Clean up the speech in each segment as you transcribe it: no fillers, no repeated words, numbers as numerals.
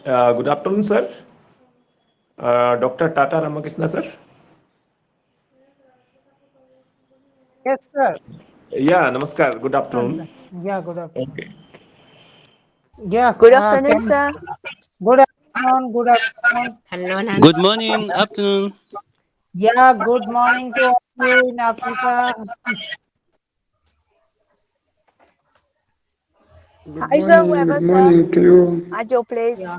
Good afternoon, sir. Dr. Tata Ramakrishna, sir. Yes, sir. Yeah, namaskar. Good afternoon. Yeah, good afternoon. Okay. Yeah, Good afternoon, sir. good afternoon. Good afternoon. Hello, Good morning, afternoon. Yeah, good morning to all you in Africa. How is the weather, sir, to you. at your place? Yeah,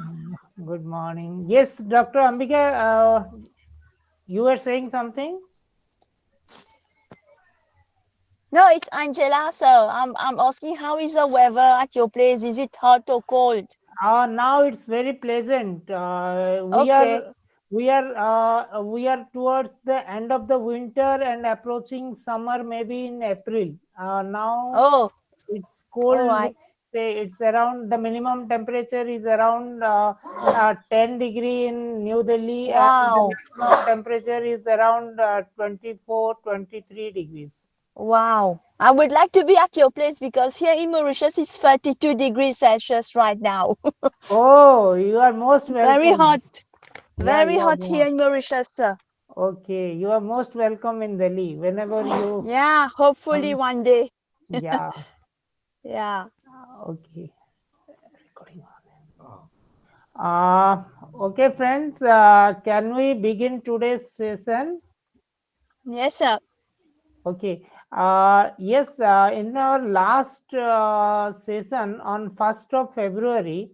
good morning. Yes, Dr. Ambika, you were saying something? No, it's Angela, sir. I'm asking how is the weather at your place? Is it hot or cold? Now it's very pleasant. Okay. We are towards the end of the winter and approaching summer, maybe in April. Now Oh, it's all cold. right. Say it's around the minimum temperature is around 10 degree in New Delhi, and the Wow. maximum temperature is around 24-23 degrees. Wow. I would like to be at your place because here in Mauritius it's 32 degrees Celsius right now. Oh, you are most Very welcome. hot. Yeah, Very you are hot here in Mauritius, sir. okay. You are most welcome in Delhi whenever you. Yeah, hopefully one day. Yeah. Yeah. Okay. Recording on. Okay, friends. Can we begin today's session? Yes, sir. Okay. Yes. In our last session on 1st of February,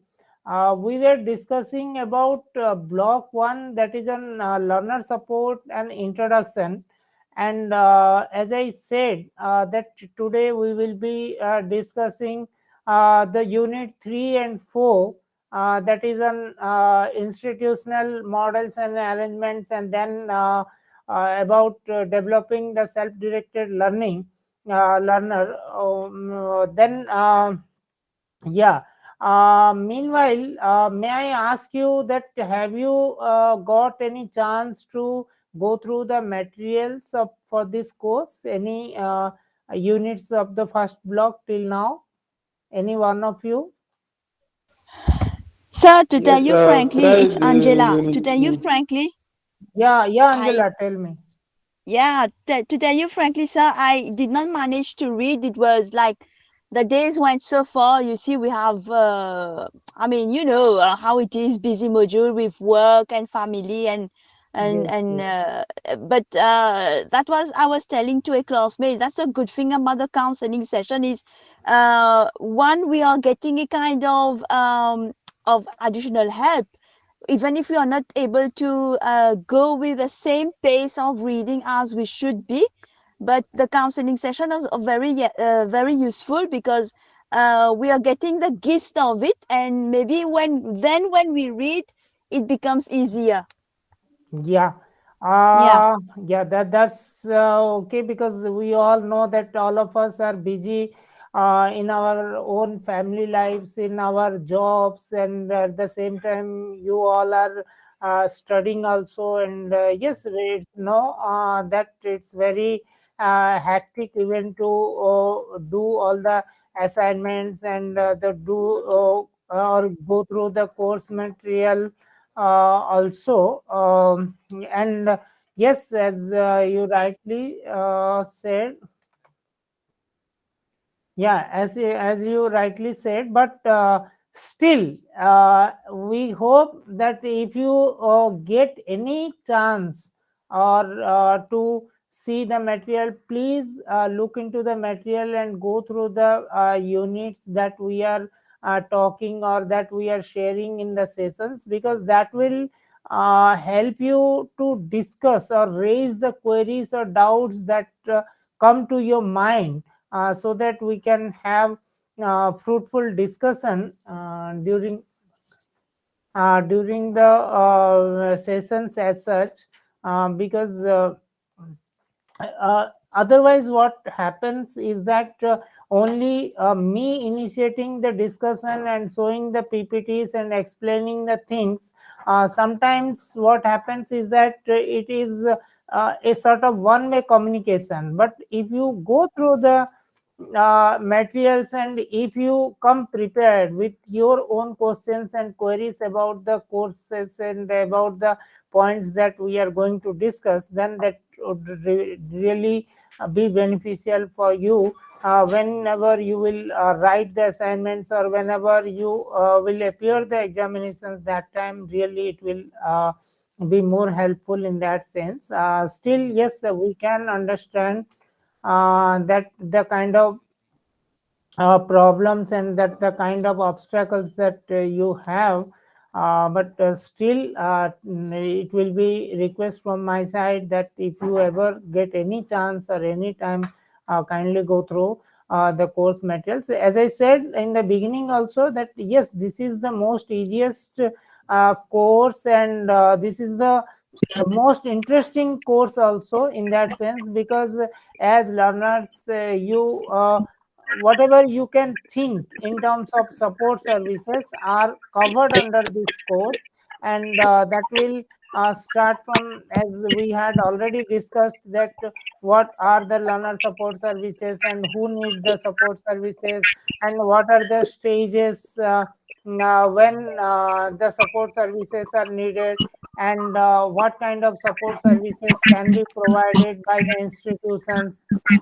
we were discussing about block 1, that is on learner support and introduction. And as I said, that today we will be discussing the unit 3 and 4, that is on institutional models and arrangements, and then about developing the self-directed learner. Then yeah. Meanwhile, may I ask you that have you got any chance to go through the materials for this course? Any units of the first block till now? Any one of you? Sir, to tell Yes, you frankly, it's tried Angela. To unit tell you two. frankly, Yeah, I Angela, tell me. yeah, to tell you frankly, sir, I did not manage to read. It was like the days went so far. You see, we have, I mean, you know how it is, busy module with work and family Yes, and yes. but that was I was telling to a classmate. That's a good thing about the counseling session is, one, we are getting a kind of additional help even if we are not able to go with the same pace of reading as we should be. But the counseling session is very useful because we are getting the gist of it, and maybe when we read, it becomes easier. Yeah. Yeah. Yeah, that's okay, because we all know that all of us are busy in our own family lives, in our jobs, and at the same time, you all are studying also. And yes, no, that it's very hectic even to do all the assignments and the do or go through the course material also. And yes, as you rightly said, yeah, as you rightly said, but still we hope that if you get any chance or to see the material, please look into the material and go through the units that we are talking or that we are sharing in the sessions, because that will help you to discuss or raise the queries or doubts that come to your mind, so that we can have fruitful discussion during the sessions as such, because otherwise what happens is that only me initiating the discussion and showing the ppts and explaining the things, sometimes what happens is that it is a sort of one way communication. But if you go through the materials and if you come prepared with your own questions and queries about the courses and about the points that we are going to discuss, then that would really be beneficial for you whenever you will write the assignments or whenever you will appear the examinations. That time really it will be more helpful in that sense. Still, yes, we can understand that the kind of problems and that the kind of obstacles that you have, but still it will be request from my side that if you ever get any chance or any time, kindly go through the course materials. As I said in the beginning also, that yes, this is the most easiest course, and this is the most interesting course also in that sense, because as learners you whatever you can think in terms of support services are covered under this course. And that will start from, as we had already discussed, that what are the learner support services and who need the support services, and what are the stages when the support services are needed, and what kind of support services can be provided by the institutions.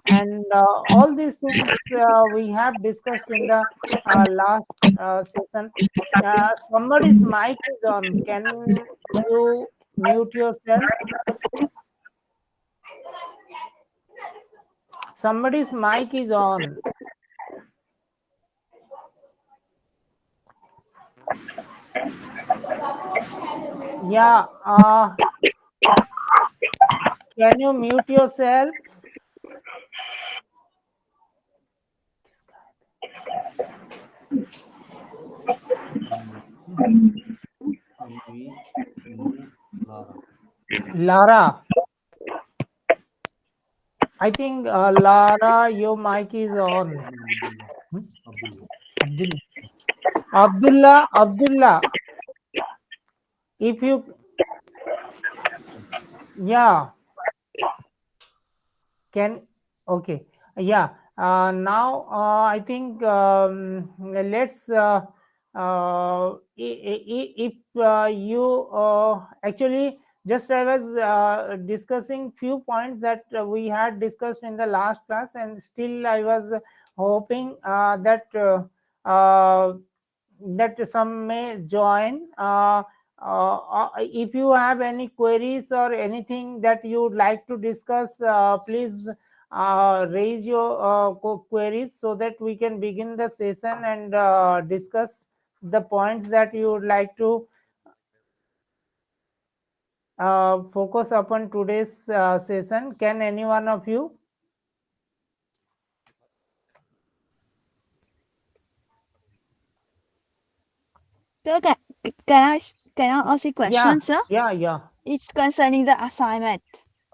And all these things we have discussed in the last session. Somebody's mic is on. Can you mute yourself? Somebody's mic is on. Yeah. Can you mute yourself? Lara. I think Lara, your mic is on. Abdullah. If you, yeah, can, okay, yeah. Now I think let's if you actually, just I was discussing few points that we had discussed in the last class, and still I was hoping that some may join. If you have any queries or anything that you would like to discuss, please raise your queries so that we can begin the session and discuss the points that you would like to focus upon today's session. Can any one of you? So can I ask a question, sir? Yeah. It's concerning the assignment.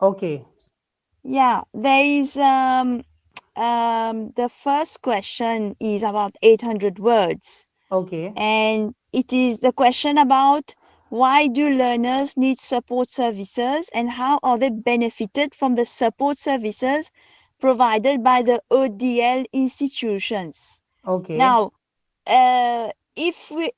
Okay. Yeah, there is the first question is about 800 words. Okay. And it is the question about Why do learners need support services, and how are they benefited from the support services provided by the ODL institutions? Okay. Now, if we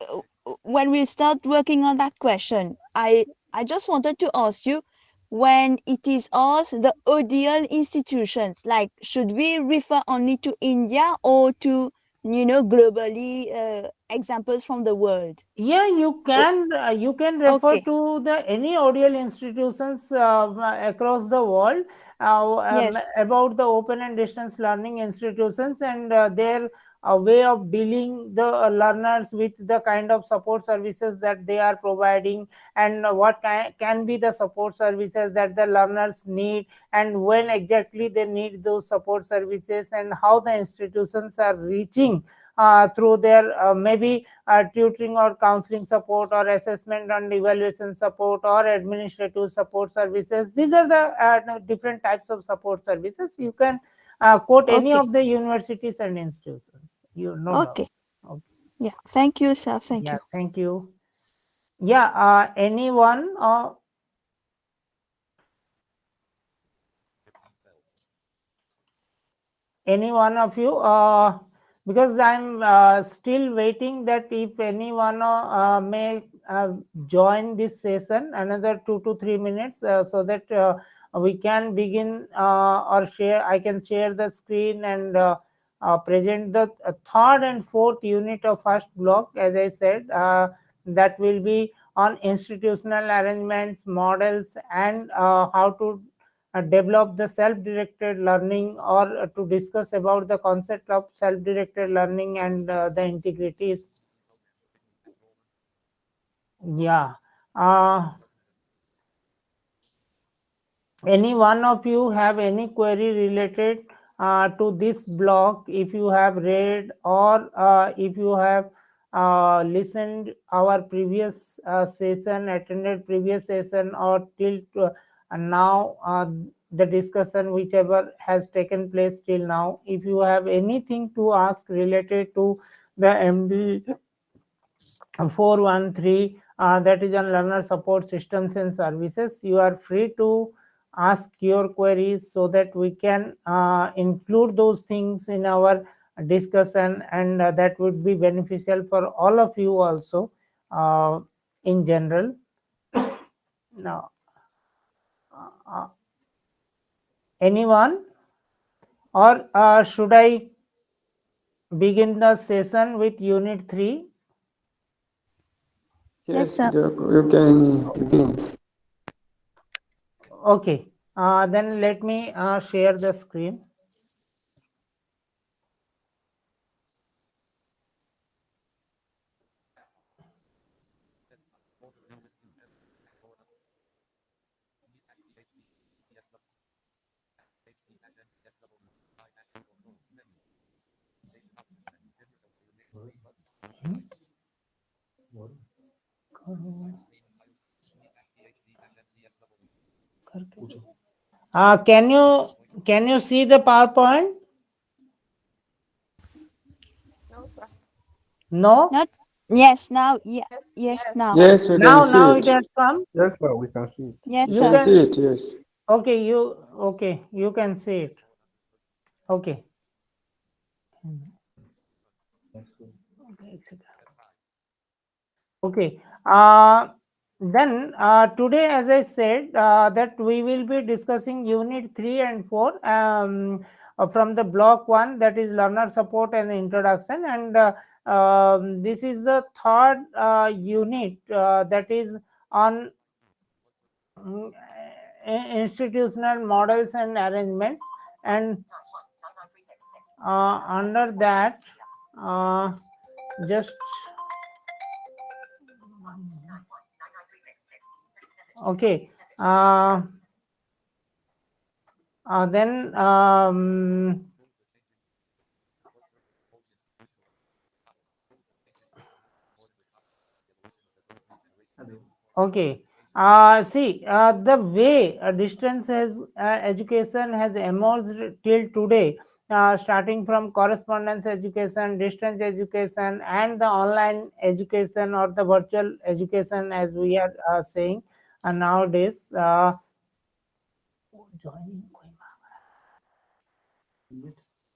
when we start working on that question, I just wanted to ask you, when it is us, the ODL institutions, like, should we refer only to India or to, globally, examples from the world? Yeah, you can refer Okay. to the any ODL institutions across the world Yes. about the open and distance learning institutions and their way of dealing the learners with the kind of support services that they are providing, and what can be the support services that the learners need, and when exactly they need those support services, and how the institutions are reaching through their maybe tutoring or counseling support or assessment and evaluation support or administrative support services. These are the different types of support services. You can quote any Okay. of the universities and institutions. You no doubt. Okay. Okay. Yeah. Thank you, sir. Thank Yeah, you. thank you. Yeah, anyone any one of you because I'm still waiting that if anyone may join this session another 2 to 3 minutes so that we can begin or share. I can share the screen and present the third and fourth unit of first block. As I said, that will be on institutional arrangements, models, and how to develop the self-directed learning, or to discuss about the concept of self-directed learning and the integrities. Yeah. Any one of you have any query related to this block? If you have read or if you have listened our previous session, attended previous session, or till now the discussion whichever has taken place till now, if you have anything to ask related to the MD 413 that is on learner support systems and services, you are free to ask your queries so that we can include those things in our discussion, and that would be beneficial for all of you also in general. Now, anyone, or should I begin the session with unit 3? Yes, Yes, sir. you can begin. Okay, then let me share the screen. Can you see the PowerPoint? No, sir. No. Not. Yes. Now. Yeah. Yes, Yes. yes. Now. Yes, we Now can see it it. has come. Yes, sir, we can see it. Yes, We You can sir. can. see it, yes. Okay, you can see it. Okay. Okay. Then today, as I said, that we will be discussing unit 3 and 4 from the block 1, that is learner support and introduction, and this is the third unit that is on mm, institutional models and arrangements, and under that just okay then okay See, the way distance has education has emerged till today, starting from correspondence education, distance education, and the online education or the virtual education, as we are saying nowadays. Joining.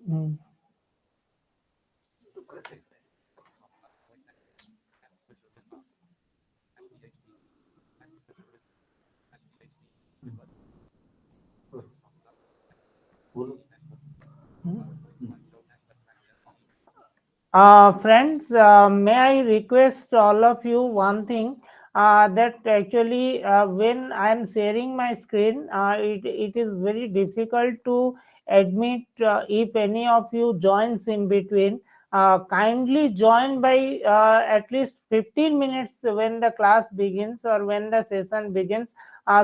Hmm. Friends, may I request all of you one thing, that actually when I am sharing my screen, it is very difficult to admit if any of you joins in between. Kindly join by at least 15 minutes when the class begins or when the session begins,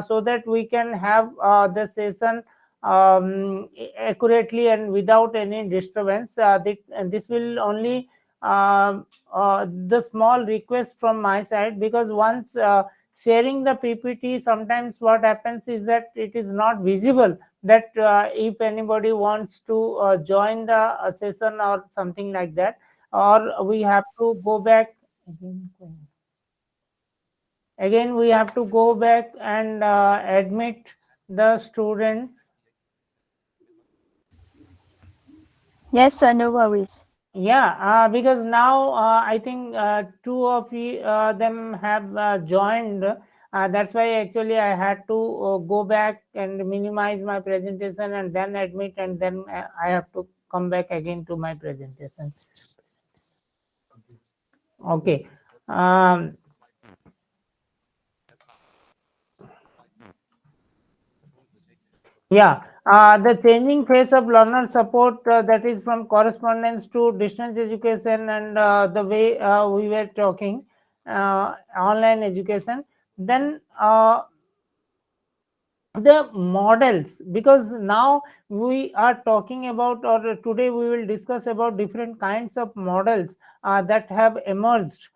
so that we can have the session accurately and without any disturbance. This will only the small request from my side, because once sharing the PPT, sometimes what happens is that it is not visible that if anybody wants to join the session or something like that, or we have to go back again, we have to go back and admit the students. Yes, sir, no worries. Yeah, because now I think two of them have joined. That's why actually I had to go back and minimize my presentation and then admit, and then I have to come back again to my presentation. Okay. Um, Yeah, the changing phase of learner support, that is from correspondence to distance education, and the way we were talking online education. Then the models, because now we are talking about, or today we will discuss about different kinds of models that have emerged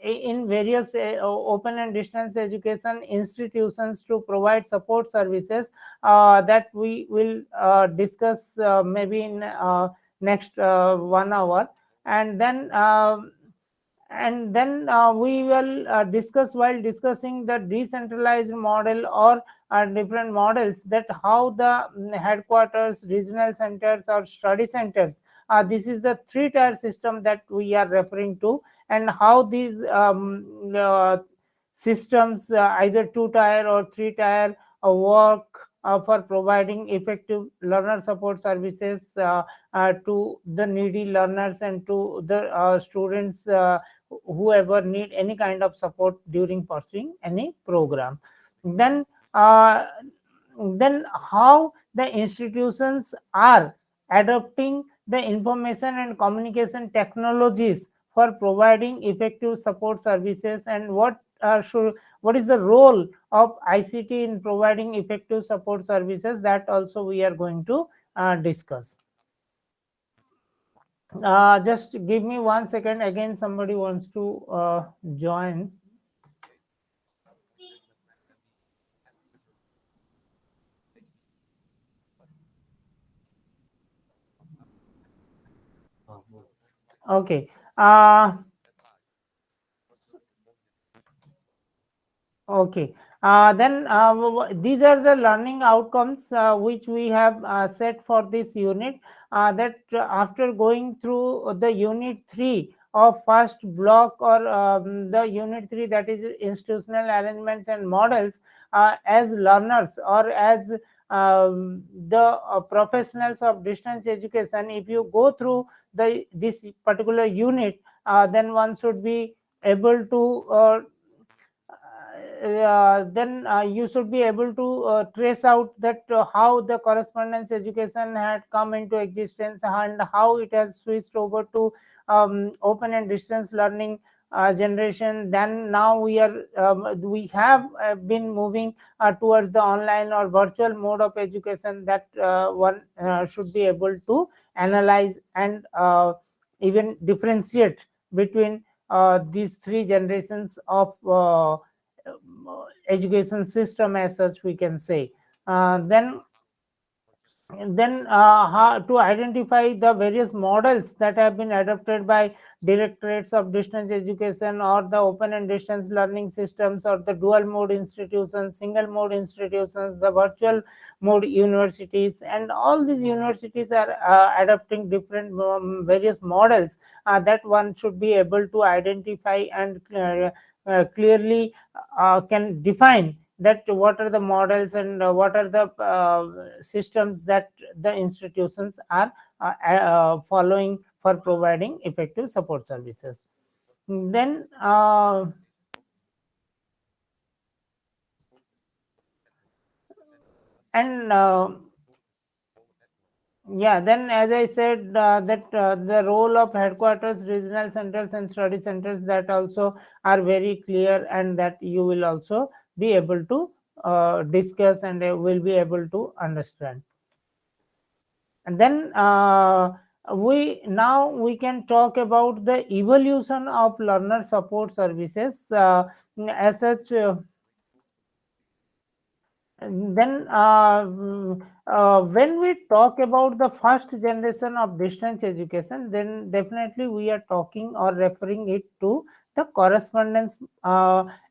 in various open and distance education institutions to provide support services, that we will discuss maybe in next 1 hour. And then we will discuss, while discussing the decentralized model or different models, that how the headquarters, regional centers or study centers, this is the three-tier system that we are referring to, and how these systems, either two-tier or three-tier, work for providing effective learner support services to the needy learners and to the students, whoever need any kind of support during pursuing any program. Then uh, then how the institutions are adopting the information and communication technologies for providing effective support services, and what is the role of ICT in providing effective support services, that also we are going to discuss. Just give me 1 second. Again, somebody wants to join. Okay. Okay. Then these are the learning outcomes which we have set for this unit. That after going through the unit 3 of first block, or the unit 3, that is institutional arrangements and models, as learners or as the professionals of distance education, if you go through this particular unit, then one should be able to then you should be able to trace out that how the correspondence education had come into existence and how it has switched over to open and distance learning generation. Then now we have been moving towards the online or virtual mode of education, that one should be able to analyze and even differentiate between these three generations of education system as such, we can say. Then how to identify the various models that have been adopted by directorates of distance education, or the open and distance learning systems, or the dual mode institutions, single mode institutions, the virtual mode universities. And all these universities are adopting different various models that one should be able to identify and clearly can define that what are the models and what are the systems that the institutions are following for providing effective support services. Then and yeah, then as I said, that the role of headquarters, regional centers and study centers, that also are very clear, and that you will also be able to discuss and will be able to understand. And then we can talk about the evolution of learner support services as such. Then when we talk about the first generation of distance education, then definitely we are talking or referring it to the correspondence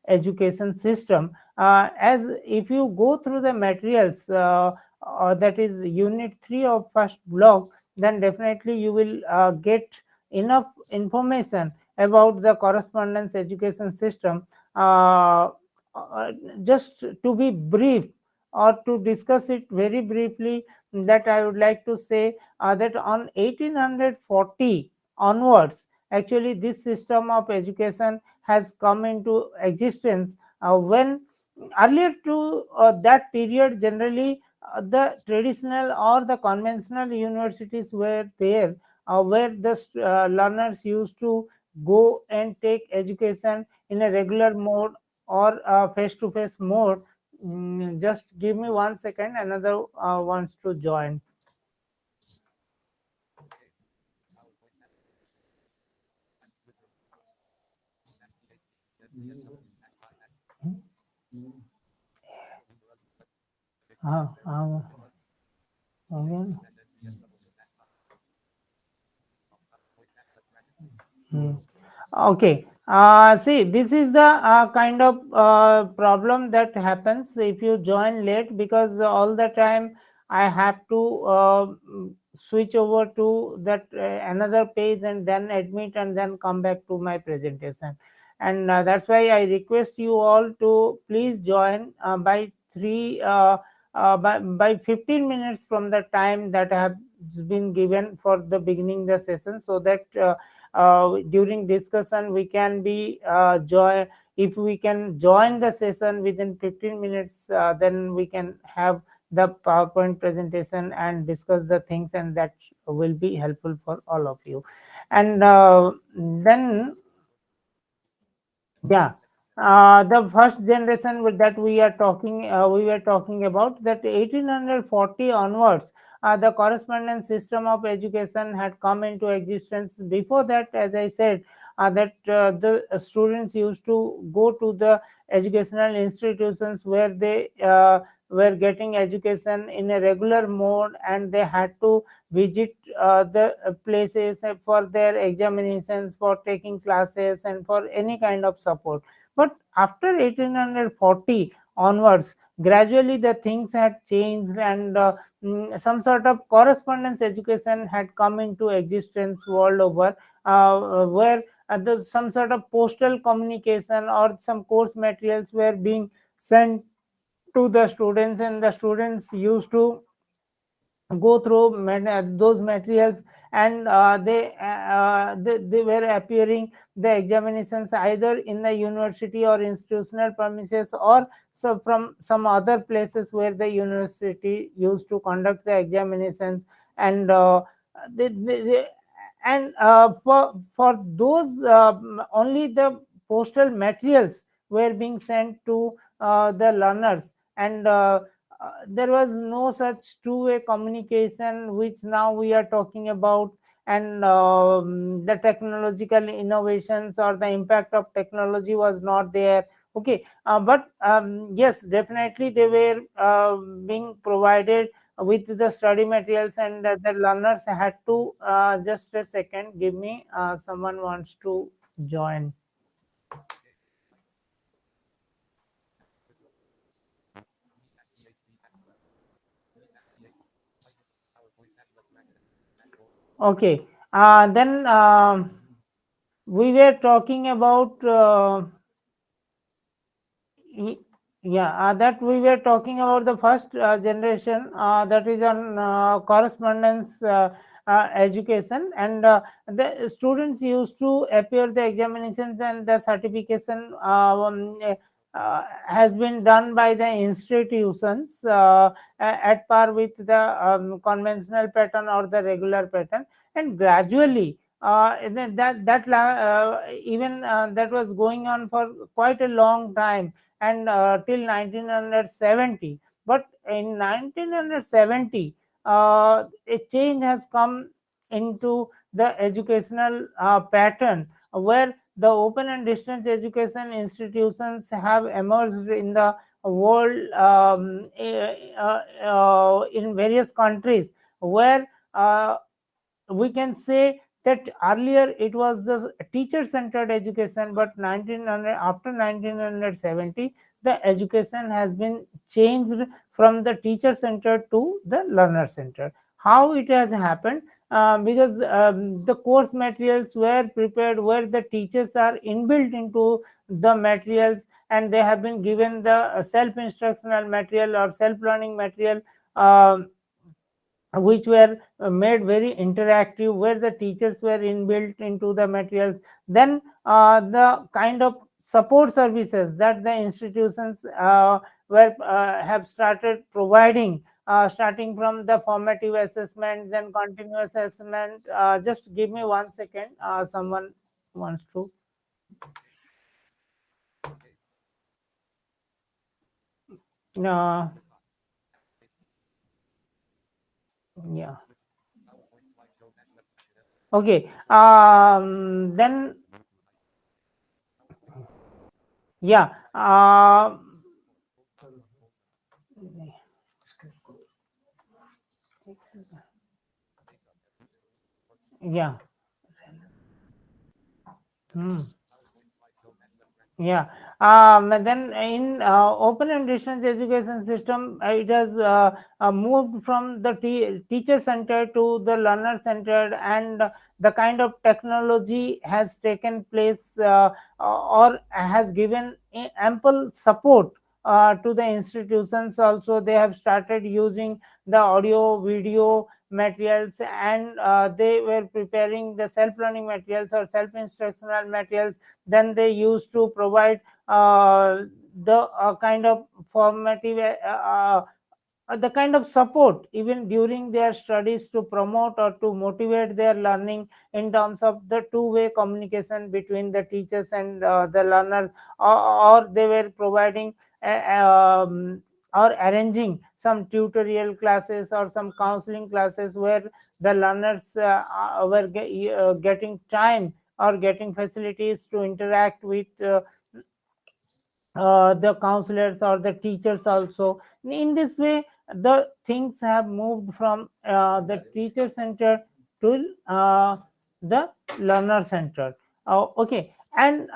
education system. As if you go through the materials, that is unit 3 of first block, then definitely you will get enough information about the correspondence education system. Just to be brief, or to discuss it very briefly, that I would like to say that on 1840 onwards, actually this system of education has come into existence. When earlier to that period, generally the traditional or the conventional universities were there, where the learners used to go and take education in a regular mode or face to face mode. Just give me 1 second, another wants to join. Again. Okay. See, this is the kind of problem that happens if you join late, because all the time I have to switch over to that another page and then admit and then come back to my presentation. And that's why I request you all to please join by 15 minutes from the time that has been given for the beginning the session, so that during discussion we can be join. If we can join the session within 15 minutes, then we can have the PowerPoint presentation and discuss the things, and that will be helpful for all of you. And then yeah, the first generation that we were talking about, that 1840 onwards, the correspondence system of education had come into existence. Before that, as I said, that the students used to go to the educational institutions where they were getting education in a regular mode, and they had to visit the places for their examinations, for taking classes, and for any kind of support. But after 1840 onwards, gradually the things had changed, and some sort of correspondence education had come into existence world over, where some sort of postal communication or some course materials were being sent to the students, and the students used to go through those materials, and they were appearing the examinations either in the university or institutional premises, or so from some other places where the university used to conduct the examinations. And they and for those only the postal materials were being sent to the learners, and there was no such two-way communication which now we are talking about. And the technological innovations or the impact of technology was not there, Okay, but yes, definitely they were being provided with the study materials, and the learners had to just a second, give me, someone wants to join. Okay, then we were talking about yeah, that we were talking about the first generation, that is on correspondence education, and the students used to appear the examinations, and the certification has been done by the institutions at par with the conventional pattern or the regular pattern, and gradually and then even that was going on for quite a long time, and till 1970. But in 1970, a change has come into the educational pattern, where the open and distance education institutions have emerged in the world, in various countries, where we can say that earlier it was the teacher centered education, but 1900, after 1970, the education has been changed from the teacher centered to the learner centered. How it has happened? Because the course materials were prepared where the teachers are inbuilt into the materials, and they have been given the self instructional material or self learning material, which were made very interactive, where the teachers were inbuilt into the materials. Then the kind of support services that the institutions were have started providing, starting from the formative assessment, then continuous assessment. Just give me 1 second, someone wants to uh, yeah, okay, then yeah, yeah. Hmm. Yeah. And then in open and distance education system, it has moved from the teacher centered to the learner centered, and the kind of technology has taken place, or has given ample support to the institutions. Also, they have started using the audio, video materials, and they were preparing the self learning materials or self instructional materials. Then they used to provide the kind of formative the kind of support even during their studies, to promote or to motivate their learning in terms of the two-way communication between the teachers and the learners, or they were providing or arranging some tutorial classes or some counseling classes, where the learners were getting time or getting facilities to interact with the counselors or the teachers also. In this way, the things have moved from the teacher center to the learner center. Okay, and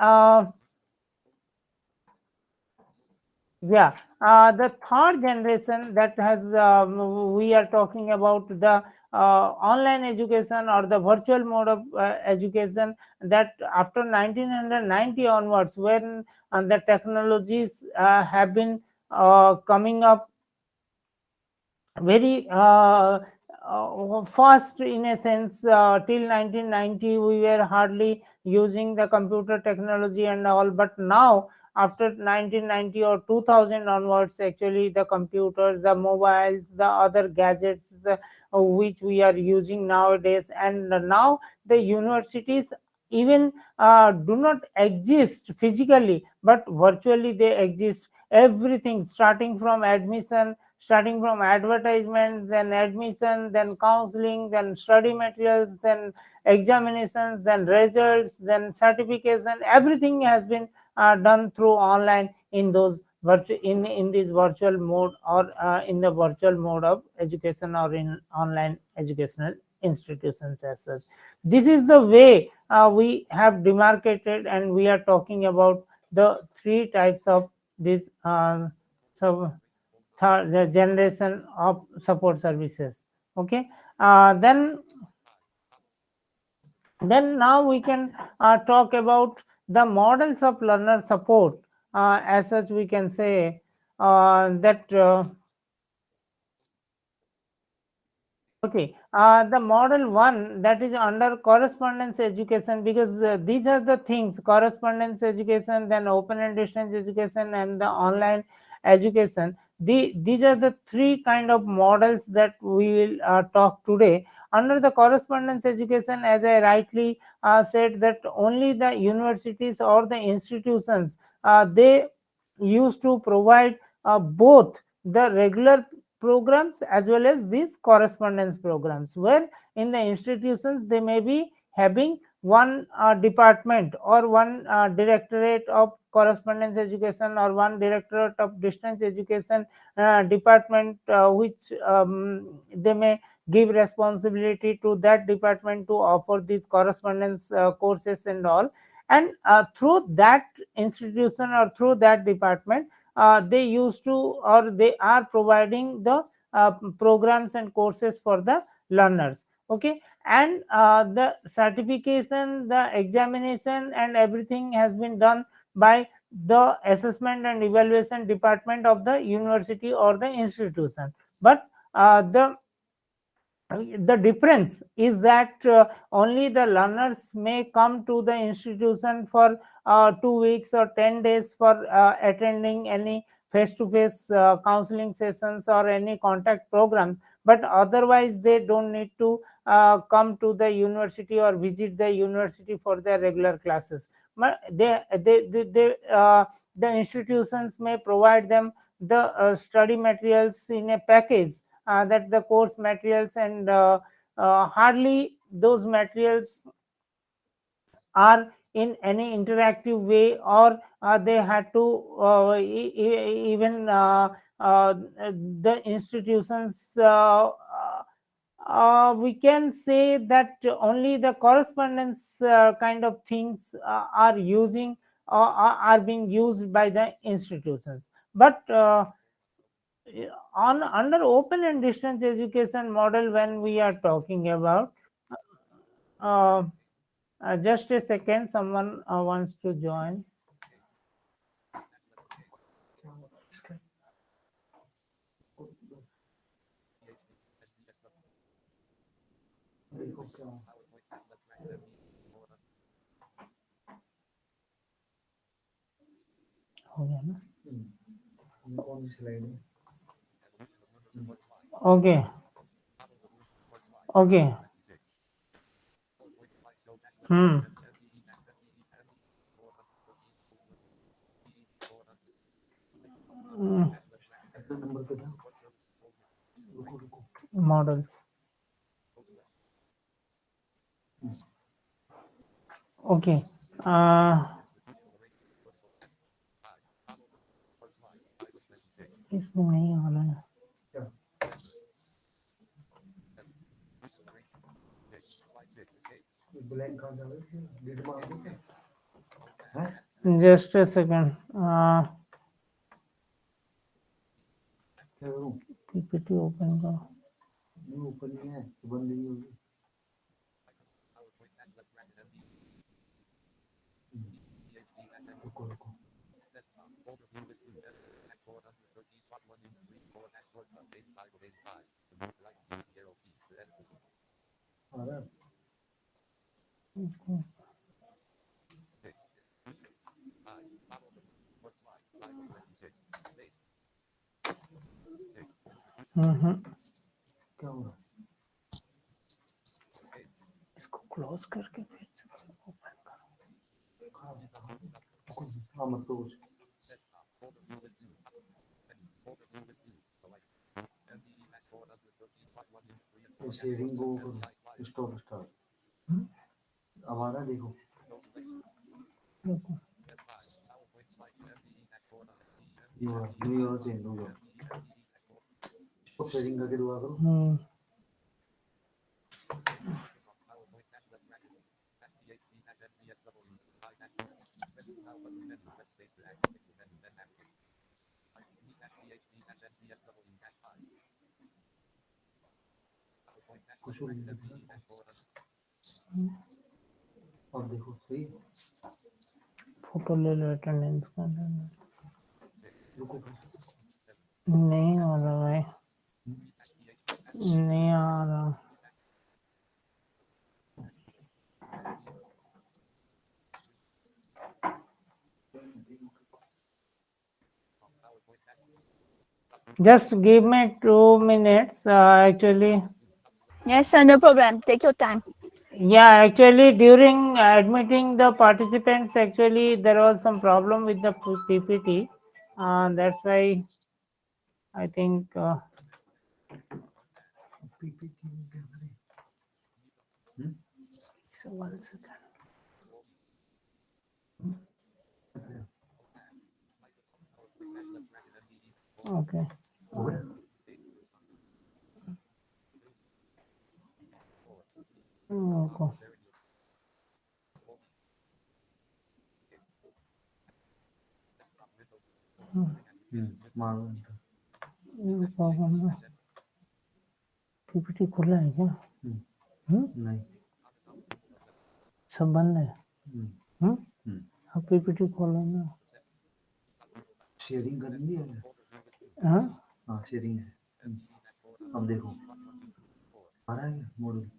yeah, the third generation that has we are talking about the online education or the virtual mode of education, that after 1990 onwards, when the technologies have been coming up very fast, in a sense. Till 1990 we were hardly using the computer technology and all, but now after 1990 or 2000 onwards, actually the computers, the mobiles, the other gadgets which we are using nowadays, and now the universities even do not exist physically, but virtually they exist. Everything, starting from admission, starting from advertisements, then admission, then counseling, then study materials, then examinations, then results, then certification, everything has been done through online in those in this virtual mode, or in the virtual mode of education, or in online educational institutions as such. This is the way we have demarcated, and we are talking about the three types of this the generation of support services. Okay, then now we can talk about the models of learner support. As such, we can say that okay, the model one, that is under correspondence education, because these are the things: correspondence education, then open and distance education, and the online education. These are the three kind of models that we will talk today. Under the correspondence education, as I rightly said, that only the universities or the institutions, they used to provide both the regular programs as well as these correspondence programs, where in the institutions they may be having one department or one directorate of correspondence education, or one directorate of distance education department, which they may give responsibility to that department to offer these correspondence courses and all. And through that institution or through that department, they used to, or they are providing the programs and courses for the learners. Okay, and the certification, the examination, and everything has been done by the assessment and evaluation department of the university or the institution. But the difference is that only the learners may come to the institution for 2 weeks or 10 days for attending any face-to-face counseling sessions or any contact program, but otherwise they don't need to come to the university or visit the university for their regular classes. But the institutions may provide them the study materials in a package, that the course materials, and hardly those materials are in any interactive way, or they had to even the institutions, we can say that only the correspondence kind of things are using, are being used by the institutions. But on under open and distance education model, when we are talking about, uh, just a second, someone wants to join. हो गया ना? Okay, okay. Mm, models. Okay. इसमें नहीं आ रहा है. Just a second. PPT open करो. क्या हुआ? इसको क्लोज करके फिर से ओपन करो. हाँ मत तो शेयरिंग को स्टॉप स्टार्ट. अब आ रहा देखो. न्यूयॉर्क से न्यूयॉर्क स्टॉप शेयरिंग करके दुआ करो कुछ और देखो सही फोटो ले लो अटेंडेंस का रुको नहीं आ रहा भाई नहीं आ रहा just give me 2 minutes actually Yes, sir, no problem. Take your time. yeah actually during admitting the participants actually there was some problem with the ppt that's why I think so 1 second okay okay PPT खुला है क्या नहीं सब बंद है अब PPT खोलो ना शेयरिंग करनी है हाँ हाँ शेयरिंग है अब देखो आ रहा है मॉडल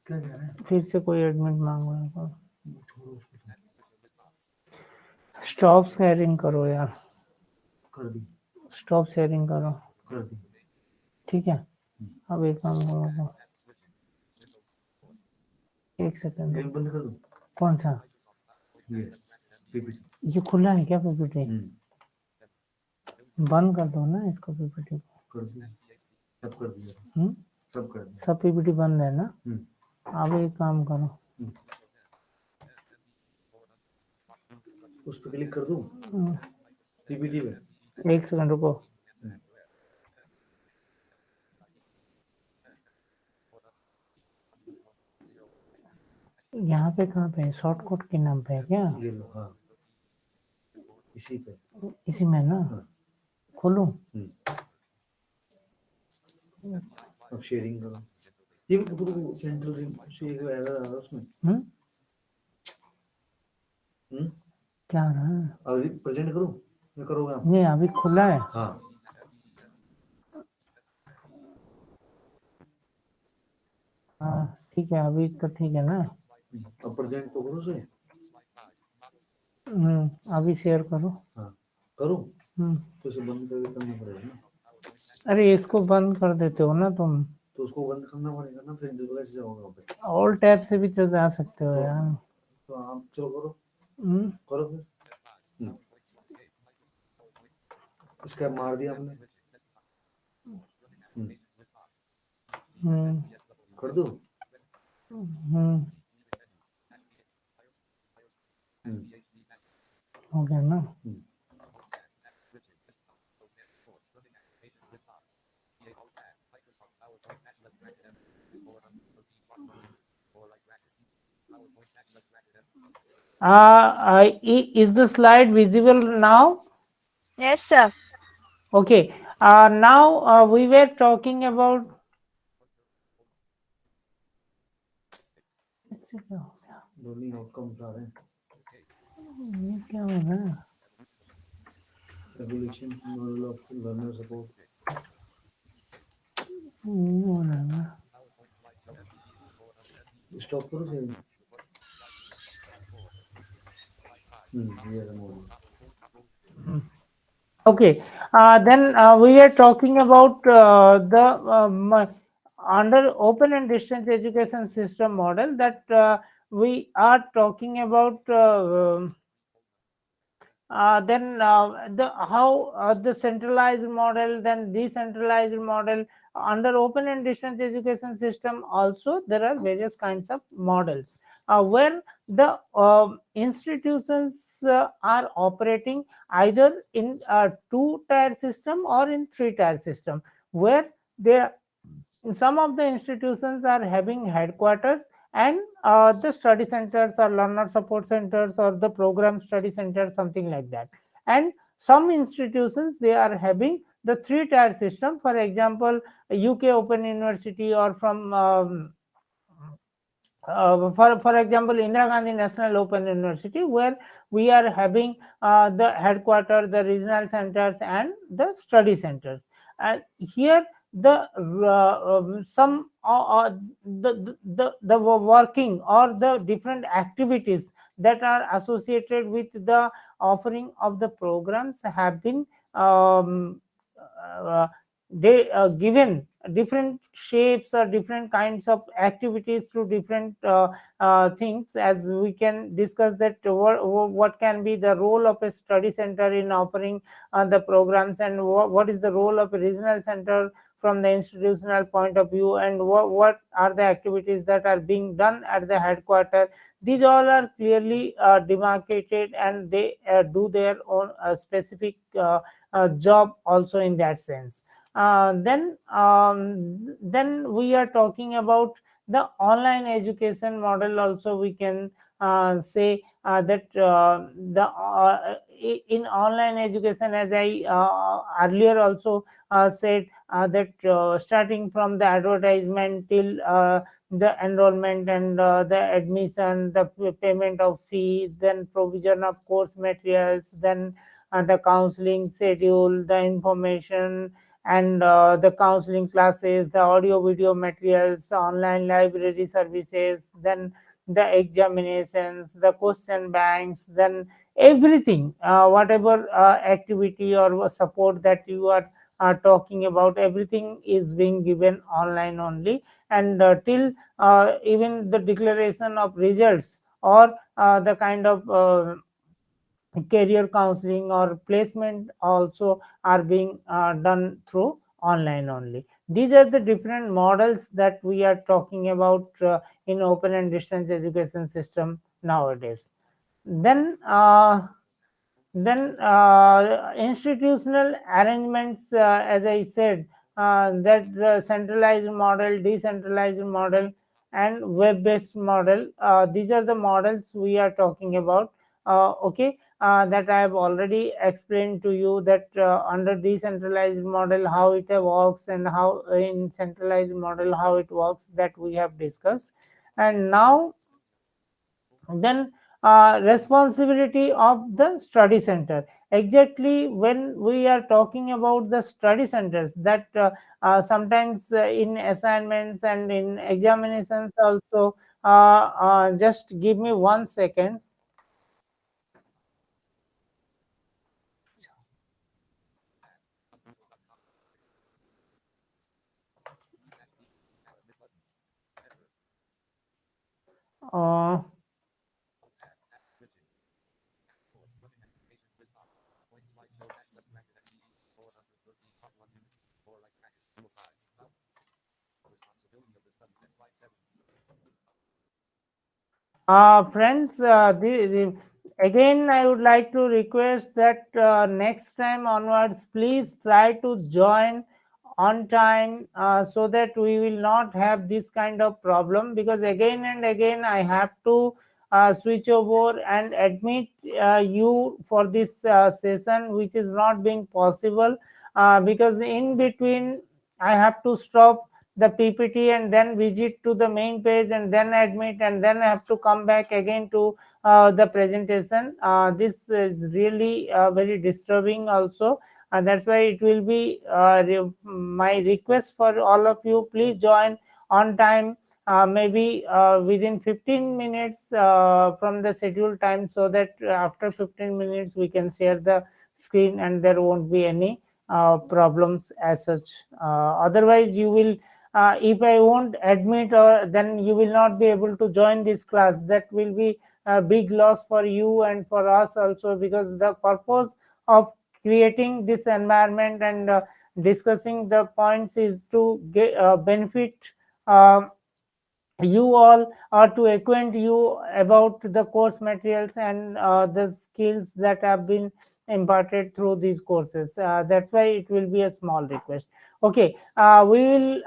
क्या कह रहा है फिर से कोई एडमिट मांग रहा है छोड़ो उसको स्टॉप शेयरिंग करो यार कर दी स्टॉप शेयरिंग करो कर दी ठीक है अब एक काम करो एक सेकंड एक बंद कर दो कौन सा ये पीपीटी ये खुला है क्या पीपीटी बंद कर दो ना इसको पीपीटी को कर दी सब कर दिया सब कर दिया सब पीपीटी बंद है ना अब एक काम करो उस पर क्लिक कर दूं पीपीटी पे एक सेकंड रुको यहाँ पे कहाँ पे शॉर्टकट के नाम पे है क्या ये लो हाँ इसी पे इसी में ना खोलूं अब शेयरिंग करो ये सेंट्रल से एक एरर आ रहा है उसमें क्या आ रहा है अभी प्रेजेंट करो मैं करोगे आप नहीं अभी खुला है हाँ हाँ ठीक है अभी तो ठीक है ना अब प्रेजेंट तो करो से अभी शेयर करो हाँ करो तो इसे बंद करके करना पड़ेगा ना अरे इसको बंद कर देते हो ना तुम तो उसको बंद करना पड़ेगा ना फिर दोबारा से जाओगे वहाँ पे ऑल टैब से भी तो जा सकते हो यार तो आप चलो करो करो फिर इसका मार दिया हमने कर दो हो गया ना is the slide visible now? Yes, sir. Okay. Now we were talking about. Learning outcomes आ रहे हैं ये क्या हो रहा है? Regulation model of learner support हो रहा है स्टॉप करो फिर ये है model Okay, then we are talking about the under open and distance education system model that we are talking about then how the centralized model, then decentralized model. Under open and distance education system also there are various kinds of models. where the institutions are operating either in a two-tier system or in three-tier system, where they some of the institutions are having headquarters and the study centers or learner support centers or the program study center, something like that. And some institutions, they are having the three-tier system, for example UK Open University, or from for example Indira Gandhi National Open University, where we are having the headquarters, the regional centers and the study centers. And here the some the working or the different activities that are associated with the offering of the programs have been uh, they given different shapes or different kinds of activities to different things, as we can discuss that what can be the role of a study center in offering the programs, and what is the role of a regional center from the institutional point of view, and what are the activities that are being done at the headquarters. These all are clearly demarcated, and they do their own specific job also in that sense. Then we are talking about the online education model also. We can say that in online education, as I earlier also said, that starting from the advertisement till the enrollment and the admission, the payment of fees, then provision of course materials, then the counseling schedule, the information, and the counseling classes, the audio video materials, online library services, then the examinations, the question banks, then everything, whatever activity or support that you are talking about, everything is being given online only. And till even the declaration of results or the kind of career counseling or placement also are being done through online only. These are the different models that we are talking about in open and distance education system nowadays. Then institutional arrangements, as I said, that centralized model, decentralized model, and web-based model. These are the models we are talking about. Okay, that I have already explained to you, that under decentralized model how it works, and how in centralized model how it works, that we have discussed. And now then responsibility of the study center. Exactly, when we are talking about the study centers, that sometimes in assignments and in examinations also, just give me 1 second. uh, Friends, again, I would like to request that next time onwards, please try to join on time, so that we will not have this kind of problem, because again and again I have to switch over and admit you for this session, which is not being possible because in between I have to stop the PPT and then visit to the main page and then admit, and then I have to come back again to the presentation. This is really very disturbing also. That's why it will be my request for all of you, please join on time, maybe within 15 minutes from the scheduled time, so that after 15 minutes we can share the screen and there won't be any problems as such. Otherwise you will, if I won't admit, or then you will not be able to join this class. That will be a big loss for you and for us also, because the purpose of creating this environment and discussing the points is to get benefit uh, you all, or to acquaint you about the course materials and the skills that have been imparted through these courses. That's why it will be a small request. Okay, we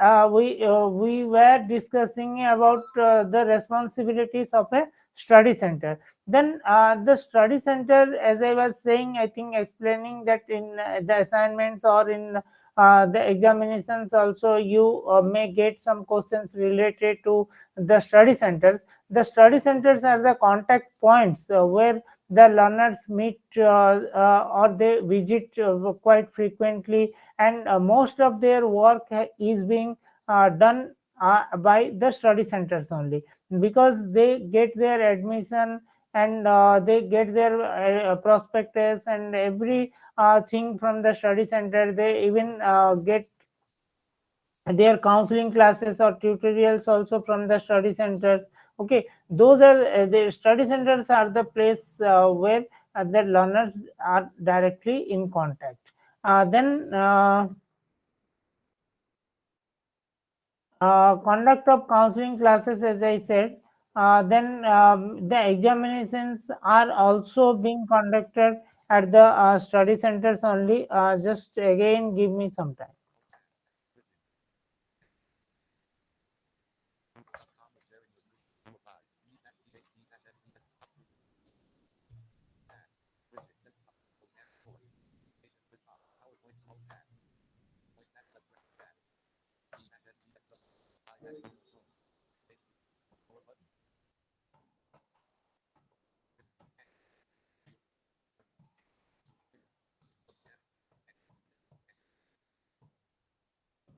were discussing about the responsibilities of a study center. Then the study center, as I was saying, I think explaining that in the assignments or in the examinations also, you may get some questions related to the study centers. The study centers are the contact points where the learners meet or they visit quite frequently, and most of their work is being done by the study centers only, because they get their admission and they get their prospectus and every thing from the study center. They even get their counseling classes or tutorials also from the study centers. Okay, those are the study centers are the place where the learners are directly in contact. Then conduct of counseling classes, as I said. Then the examinations are also being conducted at the study centers only. Just again give me some time.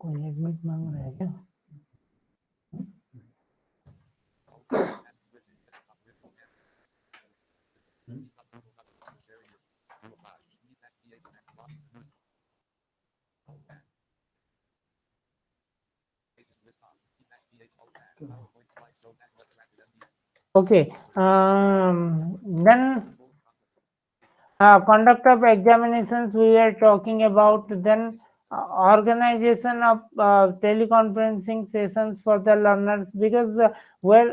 कोई admit मांग रहा है क्या? Okay. Then conduct of examinations we are talking about. Then organization of teleconferencing sessions for the learners, because where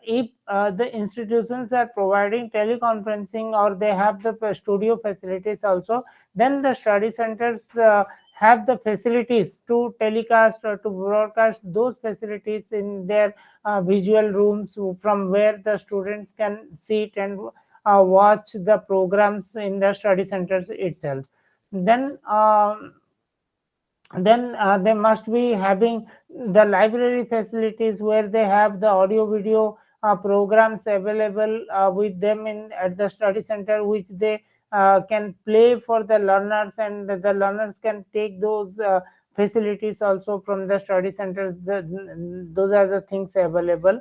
if the institutions are providing teleconferencing or they have the studio facilities also, then the study centers have the facilities to telecast or to broadcast those facilities in their visual rooms, from where the students can sit and watch the programs in the study centers itself. Then they must be having the library facilities where they have the audio video programs available with them in at the study center, which they can play for the learners, and the learners can take those facilities also from the study centers. Those are the things available.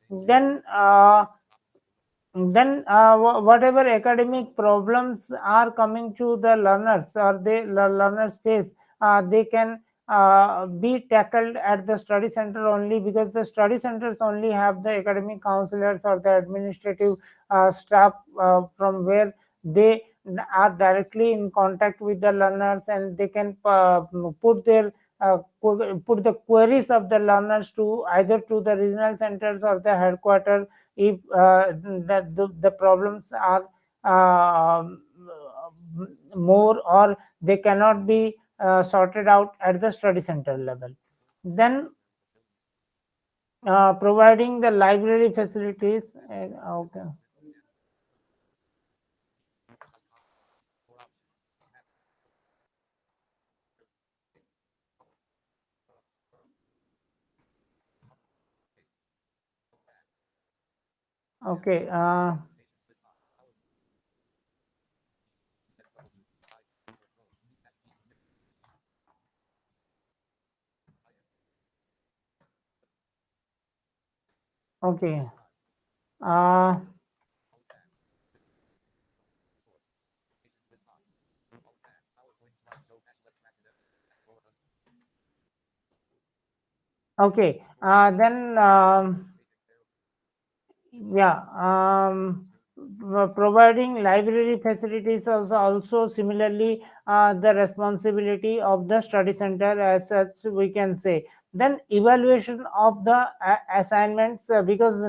Then whatever academic problems are coming to the learners or the learners face, they can be tackled at the study center only, because the study centers only have the academic counselors or the administrative staff from where they are directly in contact with the learners, and they can put their put the queries of the learners to either to the regional centers or the headquarters, if the problems are uh, more or they cannot be sorted out at the study center level. Then providing the library facilities. Okay. Okay. Okay. Okay. Then yeah, providing library facilities also similarly the responsibility of the study center, as such we can say. Then evaluation of the assignments, because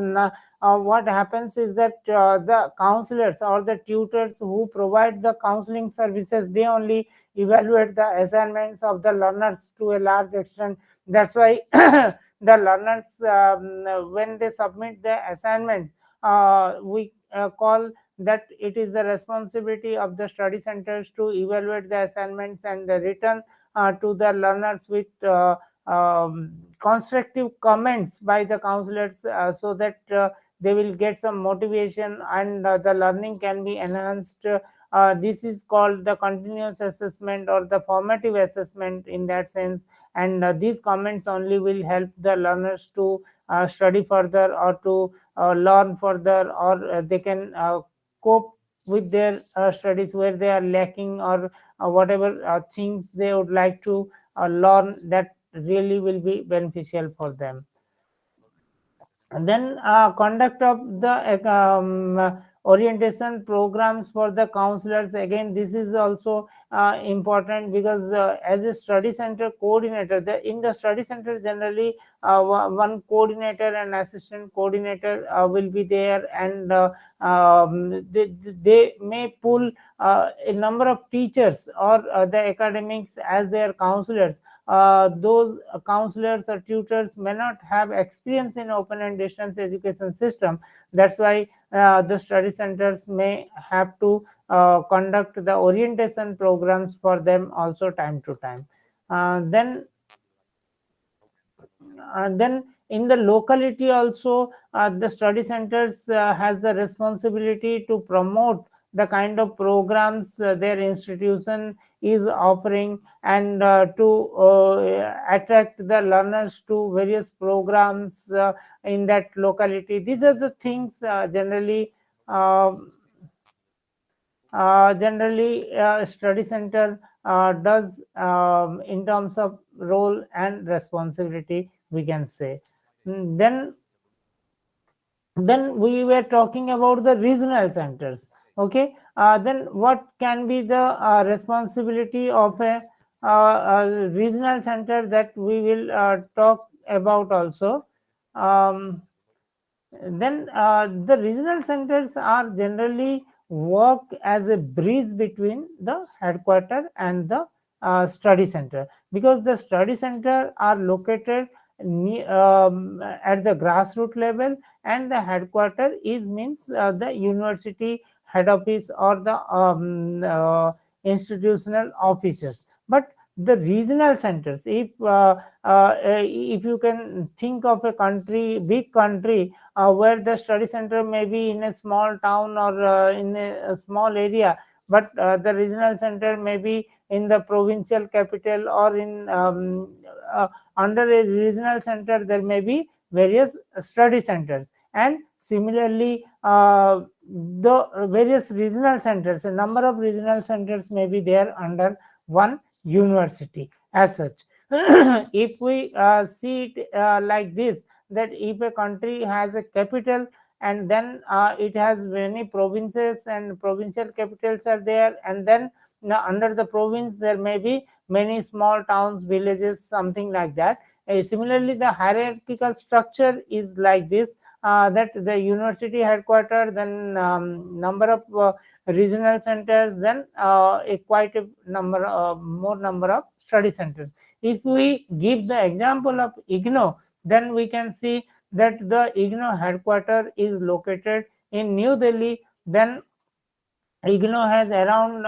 what happens is that the counselors or the tutors who provide the counseling services, they only evaluate the assignments of the learners to a large extent. That's why the learners, when they submit the assignments, we call that it is the responsibility of the study centers to evaluate the assignments and return to the learners with constructive comments by the counselors, so that they will get some motivation and the learning can be enhanced. This is called the continuous assessment or the formative assessment in that sense. And these comments only will help the learners to study further or to learn further, or they can cope with their studies where they are lacking, or whatever things they would like to learn that really will be beneficial for them. And then conduct of the orientation programs for the counselors. Again, this is also important, because as a study center coordinator, in the study center generally one coordinator and assistant coordinator will be there, and they may pull a number of teachers or the academics as their counselors. Those counselors or tutors may not have experience in open and distance education system. That's why the study centers may have to conduct the orientation programs for them also time to time. Then in the locality also, the study centers has the responsibility to promote the kind of programs their institution is offering, and to attract the learners to various programs in that locality. These are the things generally study center does in terms of role and responsibility, we can say. Then we were talking about the regional centers. Okay, then what can be the responsibility of a regional center, that we will talk about also. Then the regional centers are generally work as a bridge between the headquarter and the study center, because the study center are located at the grassroots level, and the headquarter is means the university head office or the institutional offices. But the regional centers, if you can think of a country, big country, where the study center may be in a small town or in a small area, but the regional center may be in the provincial capital, or in under a regional center there may be various study centers. And similarly, the various regional centers, a number of regional centers may be there under one university as such. If we see it like this, that if a country has a capital, and then it has many provinces, and provincial capitals are there, and then under the province there may be many small towns, villages, something like that. Similarly, the hierarchical structure is like this, that the university headquarter, then number of regional centers, then quite a number more number of study centers. If we give the example of IGNOU, then we can see that the IGNOU headquarter is located in New Delhi. Then IGNOU has around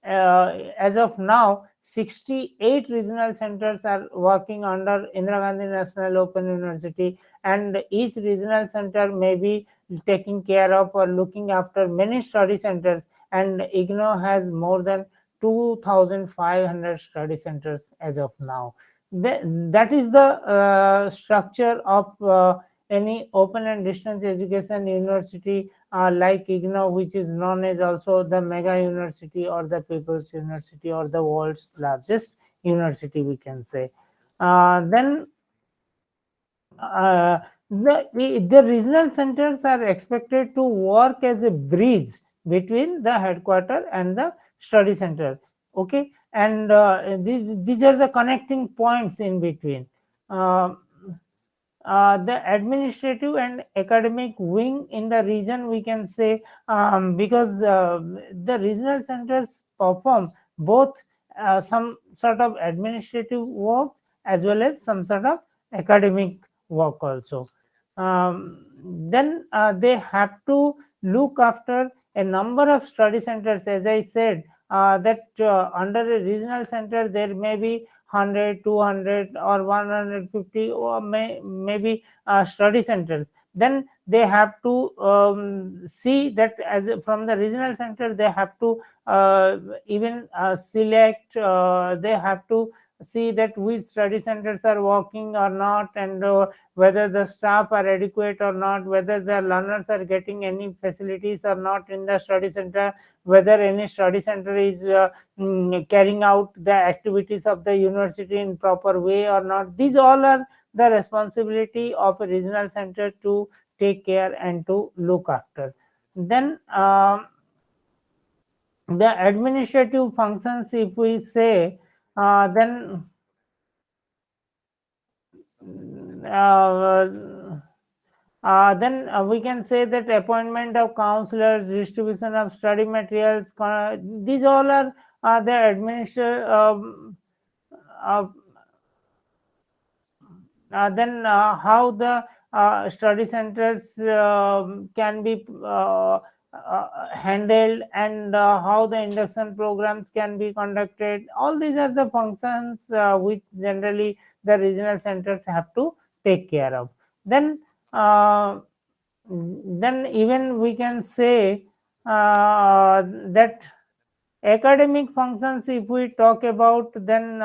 as of now 68 regional centers are working under Indira Gandhi National Open University, and each regional center may be taking care of or looking after many study centers, and IGNOU has more than 2,500 study centers as of now. That is the structure of any open and distance education university like IGNOU, which is known as also the mega university or the people's university or the world's largest university, we can say. Then the regional centers are expected to work as a bridge between the headquarter and the study center. Okay, and these are the connecting points in between. The administrative and academic wing in the region, we can say, because the regional centers perform both some sort of administrative work as well as some sort of academic work also. Then they have to look after a number of study centers. As I said, that under a regional center there may be 100, 200 or 150 or maybe study centers. Then they have to see that as from the regional center they have to even select, they have to see that which study centers are working or not, and whether the staff are adequate or not, whether the learners are getting any facilities or not in the study center, whether any study center is carrying out the activities of the university in proper way or not. These all are the responsibility of a regional center to take care and to look after. Then the administrative functions, if we say, then we can say that appointment of counselors, distribution of study materials, these all are the then how the study centers can be handled, and how the induction programs can be conducted. All these are the functions which generally the regional centers have to take care of. Then even we can say that academic functions, if we talk about, then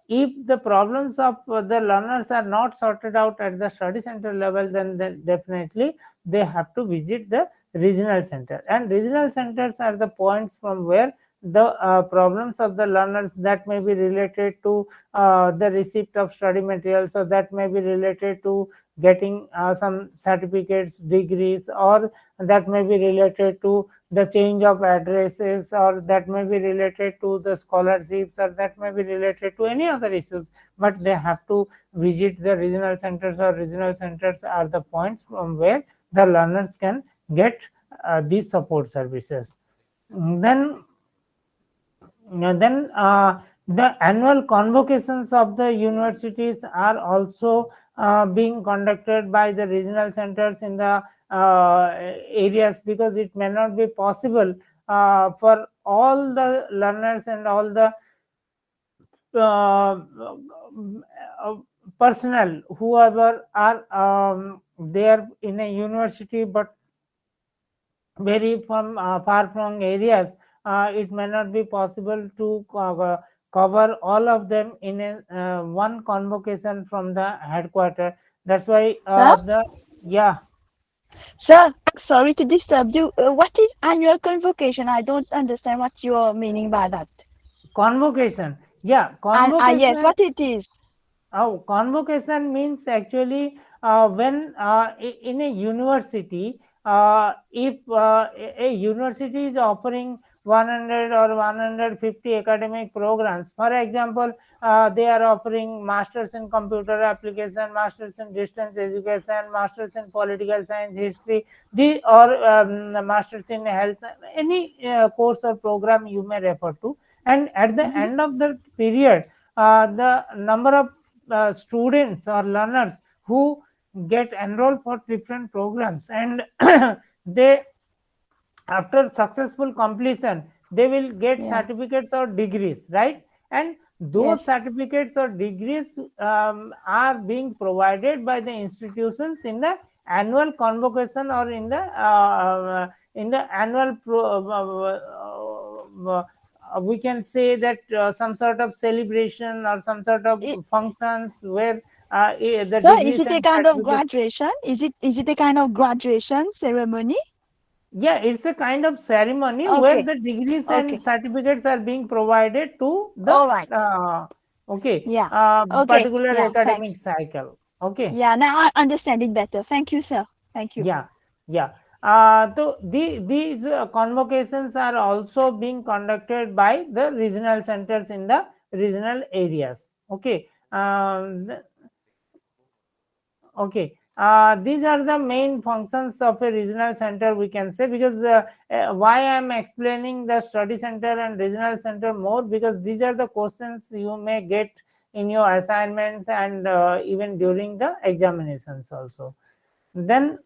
if the problems of the learners are not sorted out at the study center level, then definitely they have to visit the regional center, and regional centers are the points from where the problems of the learners that may be related to the receipt of study materials, or that may be related to getting some certificates, degrees, or that may be related to the change of addresses, or that may be related to the scholarships, or that may be related to any other issues, but they have to visit the regional centers, or regional centers are the points from where the learners can get these support services. Then the annual convocations of the universities are also being conducted by the regional centers in the areas, because it may not be possible for all the learners and all the personnel whoever are there in a university but very from far from areas. It may not be possible to cover all of them in a one convocation from the headquarters. That's why Sir, sorry to disturb you. What is annual convocation? I don't understand what you are meaning by that. Convocation. Yes, what it is. Convocation means actually when in a university, if a university is offering 100 or 150 academic programs, for example, they are offering masters in computer application, masters in distance education, masters in political science, history, or masters in health, any course or program you may refer to. And at the end of the period, the number of students or learners who get enrolled for different programs, and they, after successful completion, they will get certificates or degrees, right? And those certificates or degrees are being provided by the institutions in the annual convocation, or in the annual we can say that some sort of celebration or some sort of functions where the degrees. Is it a kind of graduation? Is it a kind of graduation ceremony? Yeah, it's a kind of ceremony where the degrees and certificates are being provided to the particular academic cycle. Okay. Yeah, now I understand it better. Thank you, sir. Thank you. Yeah. So these convocations are also being conducted by the regional centers in the regional areas. Okay. Okay. These are the main functions of a regional center, we can say, because why I am explaining the study center and regional center more, because these are the questions you may get in your assignments and even during the examinations also. Then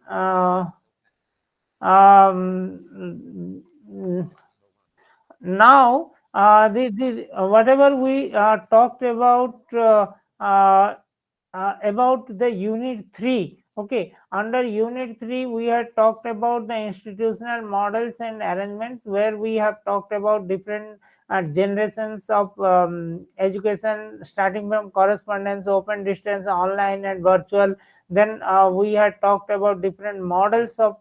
now whatever we talked about the unit 3. Okay, under unit 3 we had talked about the institutional models and arrangements, where we have talked about different generations of education, starting from correspondence, open distance, online and virtual. Then we had talked about different models of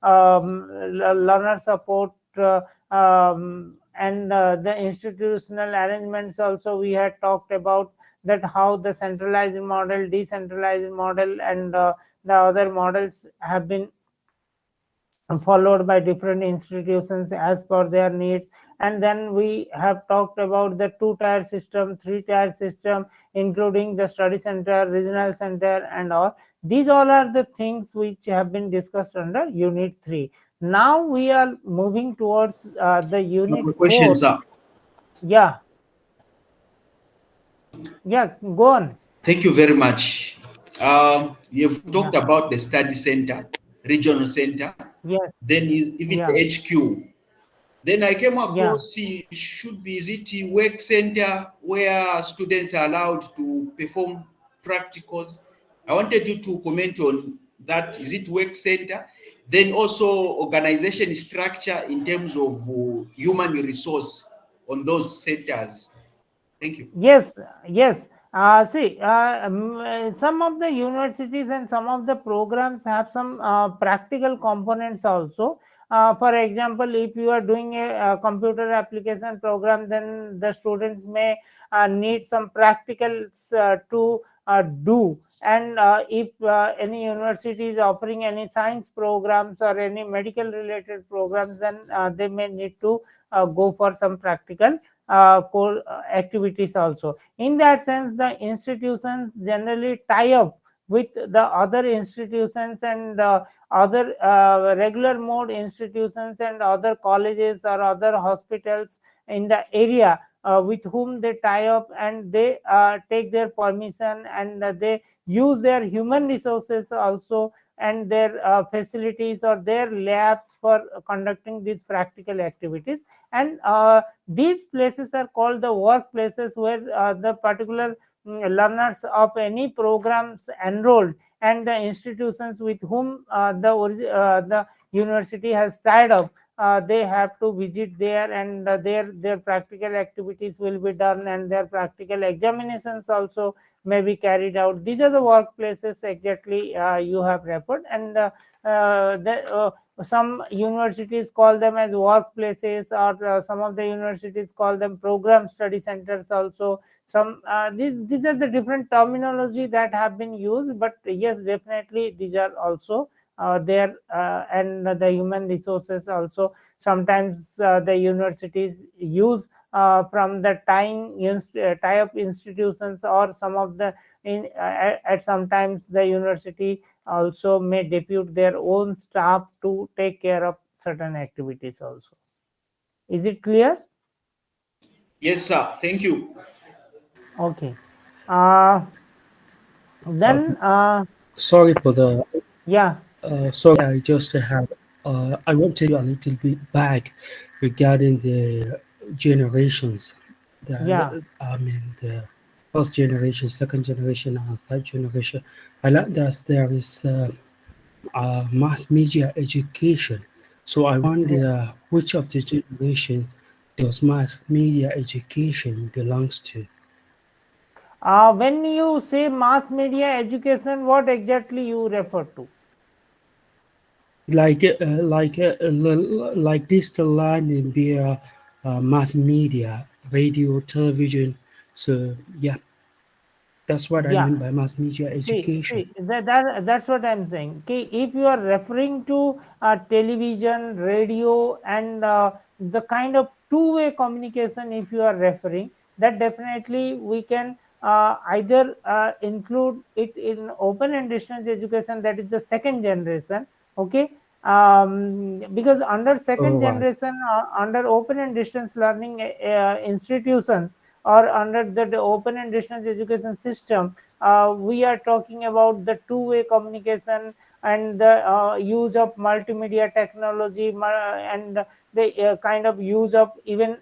learner support, and the institutional arrangements also we had talked about, that how the centralized model, decentralized model, and the other models have been followed by different institutions as per their needs. And then we have talked about the 2-tier system, 3-tier system, including the study center, regional center, and all. These all are the things which have been discussed under unit 3. Now we are moving towards the unit 4. Questions, sir. Yeah. Yeah, go on. Thank you very much. You've talked about the study center, regional center, Yes. then even the HQ. Then I came across is it work center where students are allowed to perform practicals? I wanted you to comment on that. Is it work center? Then also organization structure in terms of human resource on those centers. Thank you. Yes, yes. See, some of the universities and some of the programs have some practical components also. For example, if you are doing a computer application program, then the students may need some practicals to do. And if any university is offering any science programs or any medical related programs, then they may need to go for some practical core activities also. In that sense, the institutions generally tie up with the other institutions and other regular mode institutions and other colleges or other hospitals in the area, with whom they tie up, and they take their permission, and they use their human resources also, and their facilities or their labs for conducting these practical activities. And these places are called the workplaces, where the particular learners of any programs enrolled and the institutions with whom the university has tied up, they have to visit there, and their practical activities will be done, and their practical examinations also may be carried out. These are the workplaces exactly you have referred. And some universities call them as workplaces, or some of the universities call them program study centers also. Some these are the different terminology that have been used, but yes, definitely these are also there. And the human resources also, sometimes the universities use from the tie-up institutions, or some of the at sometimes the university also may depute their own staff to take care of certain activities also. Is it clear? Yes, sir. Thank you. Okay. Then Sorry for the yeah. sorry, I just have I want to tell you a little bit back regarding the generations. I mean the first generation, second generation, and third generation. I like that there is mass media education. So I wonder which of the generation does mass media education belongs to? When you say mass media education, what exactly you refer to? Like digital learning via mass media, radio, television. So yeah. That's what I Yeah. mean by mass media education. See, that's what I'm saying. Okay, if you are referring to television, radio, and the kind of two-way communication, if you are referring, that definitely we can either include it in open and distance education, that is the second generation. Okay, because under second All right. generation, under open and distance learning institutions, or under the open and distance education system, we are talking about the two-way communication and the use of multimedia technology, and the kind of use of even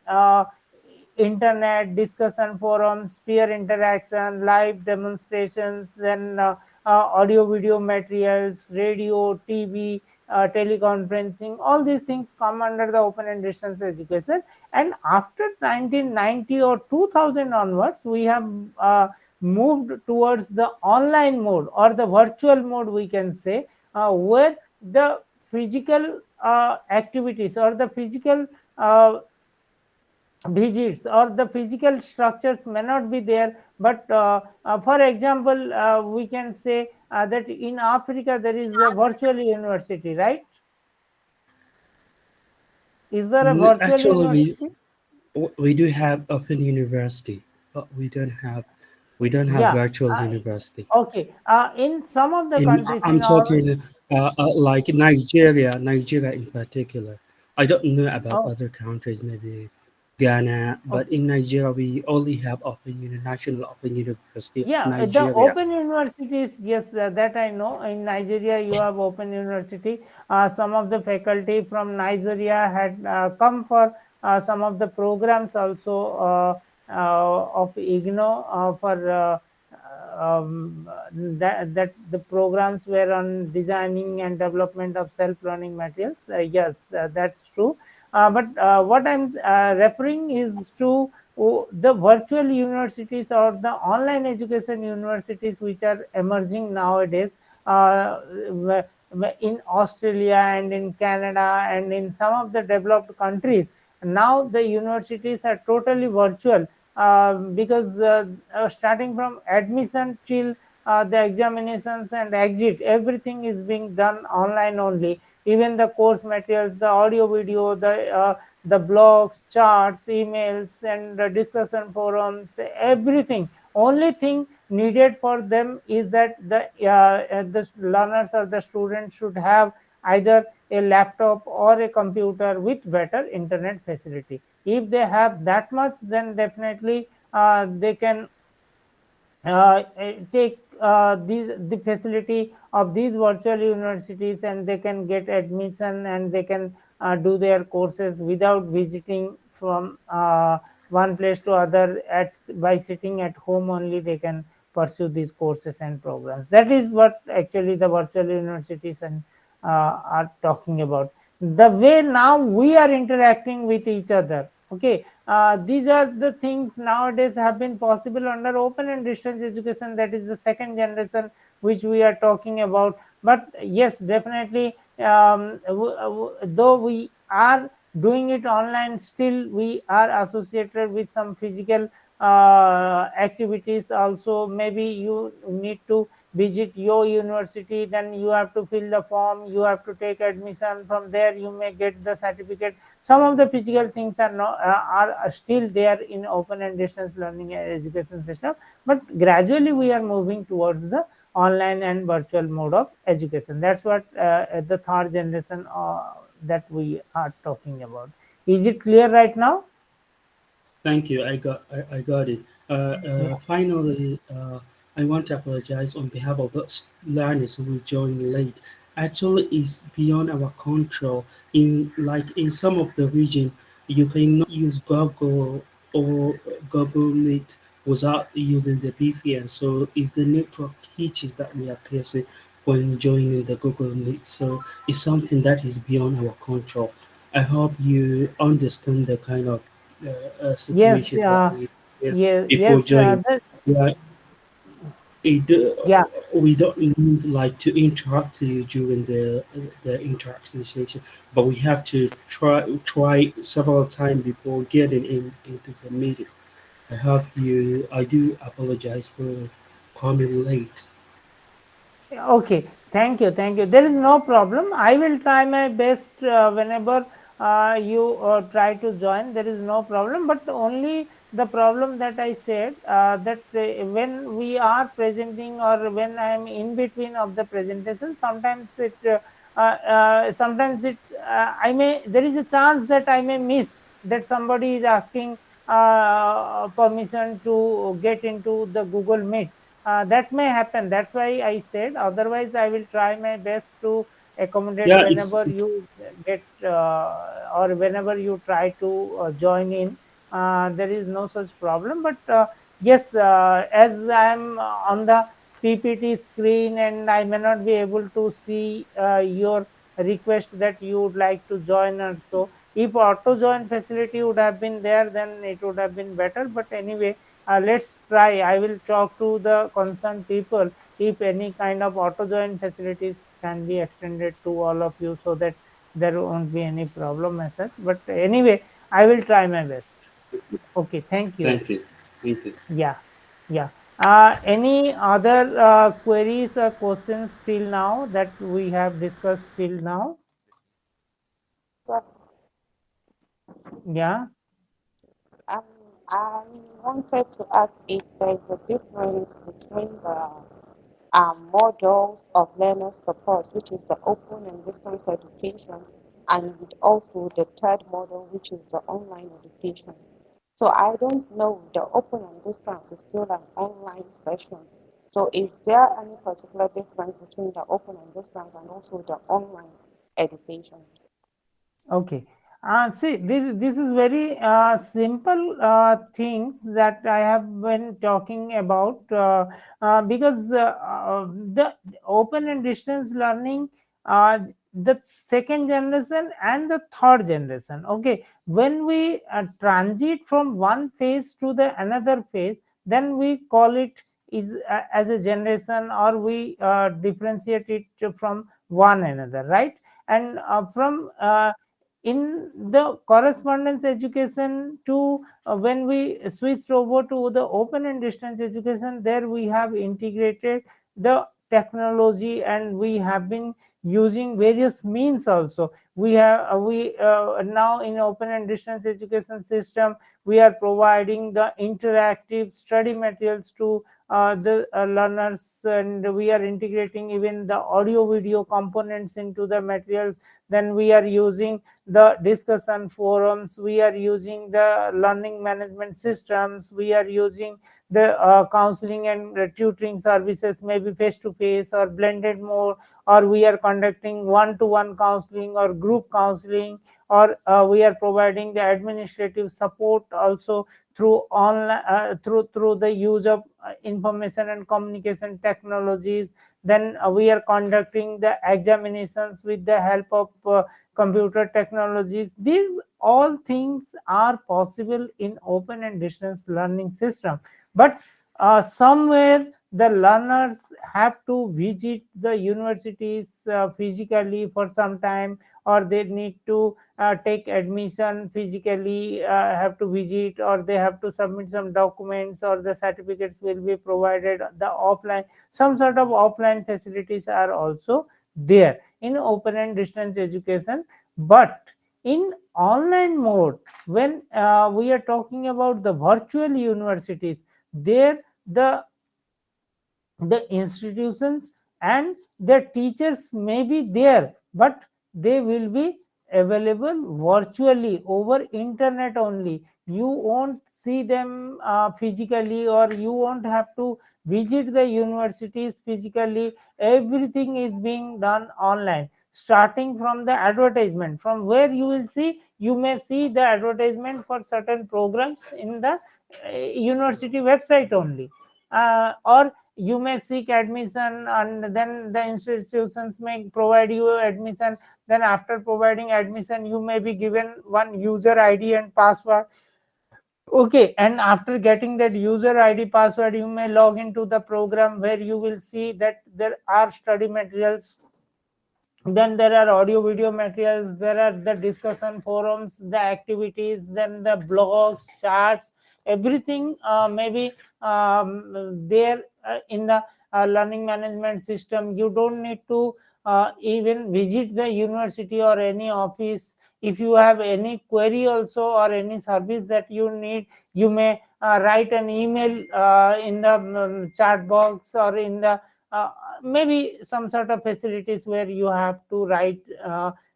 internet discussion forums, peer interaction, live demonstrations, then audio video materials, radio, TV, teleconferencing. All these things come under the open and distance education. And after 1990 or 2000 onwards, we have moved towards the online mode or the virtual mode, we can say, where the physical activities or the physical visits or the physical structures may not be there, but for example, we can say that in Africa there is a virtual university, right? Is there a virtual Actually, university? we do have open university, but we don't have Yeah. virtual university. Okay. In some of the In countries I'm in our talking like Nigeria in particular. I don't know about oh, other countries, maybe Ghana, but okay. in Nigeria we only have National Open University of Yeah, the Nigeria. open universities, yes, that I know. In Nigeria, you have open university. Some of the faculty from Nigeria had come for some of the programs also of IGNO for that the programs were on designing and development of self-learning materials. Yes, that's true. But what I'm referring is to the virtual universities or the online education universities which are emerging nowadays in Australia and in Canada and in some of the developed countries. Now the universities are totally virtual, because starting from admission till the examinations and exit, everything is being done online only. Even the course materials, the audio video, the blogs, charts, emails, and discussion forums, everything. Only thing needed for them is that the learners or the students should have either a laptop or a computer with better internet facility. If they have that much, then definitely they can take the facility of these virtual universities, and they can get admission, and they can do their courses without visiting from one place to other. By sitting at home only, they can pursue these courses and programs. That is what actually the virtual universities and are talking about. The way now we are interacting with each other. Okay, these are the things nowadays have been possible under open and distance education, that is the second generation which we are talking about. But yes, definitely, though we are doing it online, still we are associated with some physical activities also. Maybe you need to visit your university, then you have to fill the form, you have to take admission, from there you may get the certificate. Some of the physical things are not are still there in open and distance learning education system, but gradually we are moving towards the online and virtual mode of education. That's what the third generation that we are talking about. Is it clear right now? Thank you. I got it. Yeah. Finally, I want to apologize on behalf of the learners who joined late. Actually, it's beyond our control. In some of the region, you cannot use Google or Google Meet without using the VPN. So it's the network hitches that we are facing when joining the Google Meet. So it's something that is beyond our control. I hope you understand the kind of Yes, situation that we have yeah, before yes, joining. that, Yeah, it, yeah. we don't need like to interact to you during the interaction session, but we have to try several times before getting into the meeting. I do apologize for coming late. Okay, thank you, thank you. There is no problem. I will try my best whenever you try to join. There is no problem, but only the problem that I said that when we are presenting or when I am in between of the presentation, sometimes it I may there is a chance that I may miss that somebody is asking permission to get into the Google Meet. That may happen. That's why I said. Otherwise, I will try my best to accommodate Yeah, it's whenever you get or whenever you try to join in. There is no such problem. But yes, as I am on the PPT screen and I may not be able to see your request that you would like to join or so. If auto join facility would have been there, then it would have been better. But anyway, let's try. I will talk to the concerned people if any kind of auto join facilities can be extended to all of you so that there won't be any problem as such. But anyway, I will try my best. Okay, thank you. thank you. Thank you. Yeah, yeah. Any other queries or questions till now that we have discussed till now? Yeah. Um, I wanted to ask if there's a difference between the models of learner support, which is the open and distance education, and with also the third model, which is the online education. So I don't know, the open and distance is still an online session. So is there any particular difference between the open and distance and also the online education? Okay. See, this is very simple things that I have been talking about because the open and distance learning, the second generation and the third generation. Okay, when we transit from one phase to the another phase, then we call it is as a generation, or we differentiate it from one another, right? And from in the correspondence education to when we switched over to the open and distance education, there we have integrated the technology and we have been using various means also. We now in open and distance education system, we are providing the interactive study materials to the learners, and we are integrating even the audio video components into the materials. Then we are using the discussion forums, we are using the learning management systems, we are using the counseling and tutoring services, maybe face to face or blended mode, or we are conducting one to one counseling or group counseling, or we are providing the administrative support also through online through the use of information and communication technologies. Then we are conducting the examinations with the help of computer technologies. These all things are possible in open and distance learning system, but somewhere the learners have to visit the universities physically for some time, or they need to take admission physically, have to visit, or they have to submit some documents, or the certificates will be provided the offline. Some sort of offline facilities are also there in open and distance education. But in online mode, when we are talking about the virtual universities, there the institutions and the teachers may be there, but they will be available virtually over internet only. You won't see them physically, or you won't have to visit the universities physically. Everything is being done online, starting from the advertisement. From where you will see, you may see the advertisement for certain programs in the university website only, or you may seek admission, and then the institutions may provide you admission. Then after providing admission, you may be given one user ID and password. Okay, and after getting that user ID password, you may log into the program, where you will see that there are study materials, then there are audio video materials, there are the discussion forums, the activities, then the blogs, charts, everything maybe there in the learning management system. You don't need to even visit the university or any office. If you have any query also or any service that you need, you may write an email in the chat box, or in the maybe some sort of facilities where you have to write.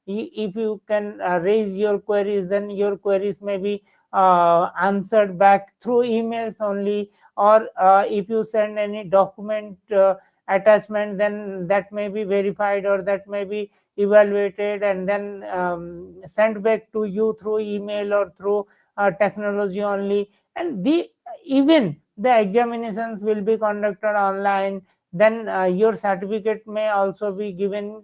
If you can raise your queries, then your queries may be answered back through emails only. Or if you send any document attachment, then that may be verified, or that may be evaluated and then sent back to you through email or through technology only. And even the examinations will be conducted online. Then your certificate may also be given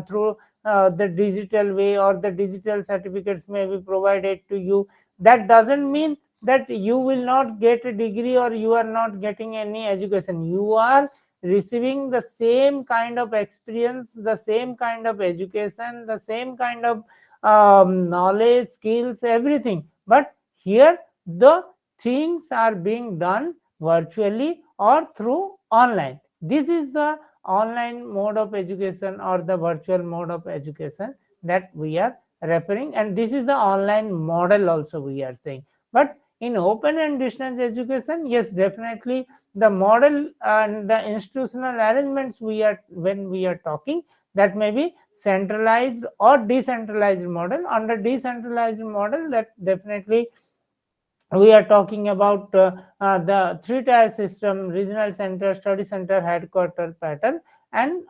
through the digital way, or the digital certificates may be provided to you. That doesn't mean that you will not get a degree or you are not getting any education. You are receiving the same kind of experience, the same kind of education, the same kind of knowledge, skills, everything. But here the things are being done virtually or through online. This is the online mode of education, or the virtual mode of education, that we are referring. And this is the online model also we are saying. But in open and distance education, yes, definitely the model and the institutional arrangements when we are talking, that may be centralized or decentralized model. Under decentralized model, that definitely we are talking about the three-tier system: regional center, study center, headquarter pattern. And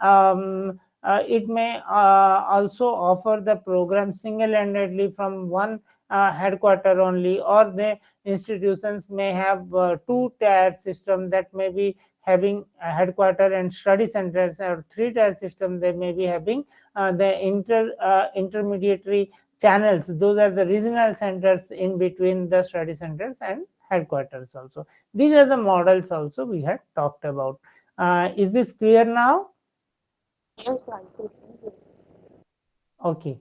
it may also offer the program single-handedly from one headquarter only, or the institutions may have two-tier system, that may be having a headquarter and study centers, or three-tier system, they may be having the intermediary channels. Those are the regional centers in between the study centers and headquarters also. These are the models also we had talked about. Is this clear now? Yes, I see. Thank you. Okay.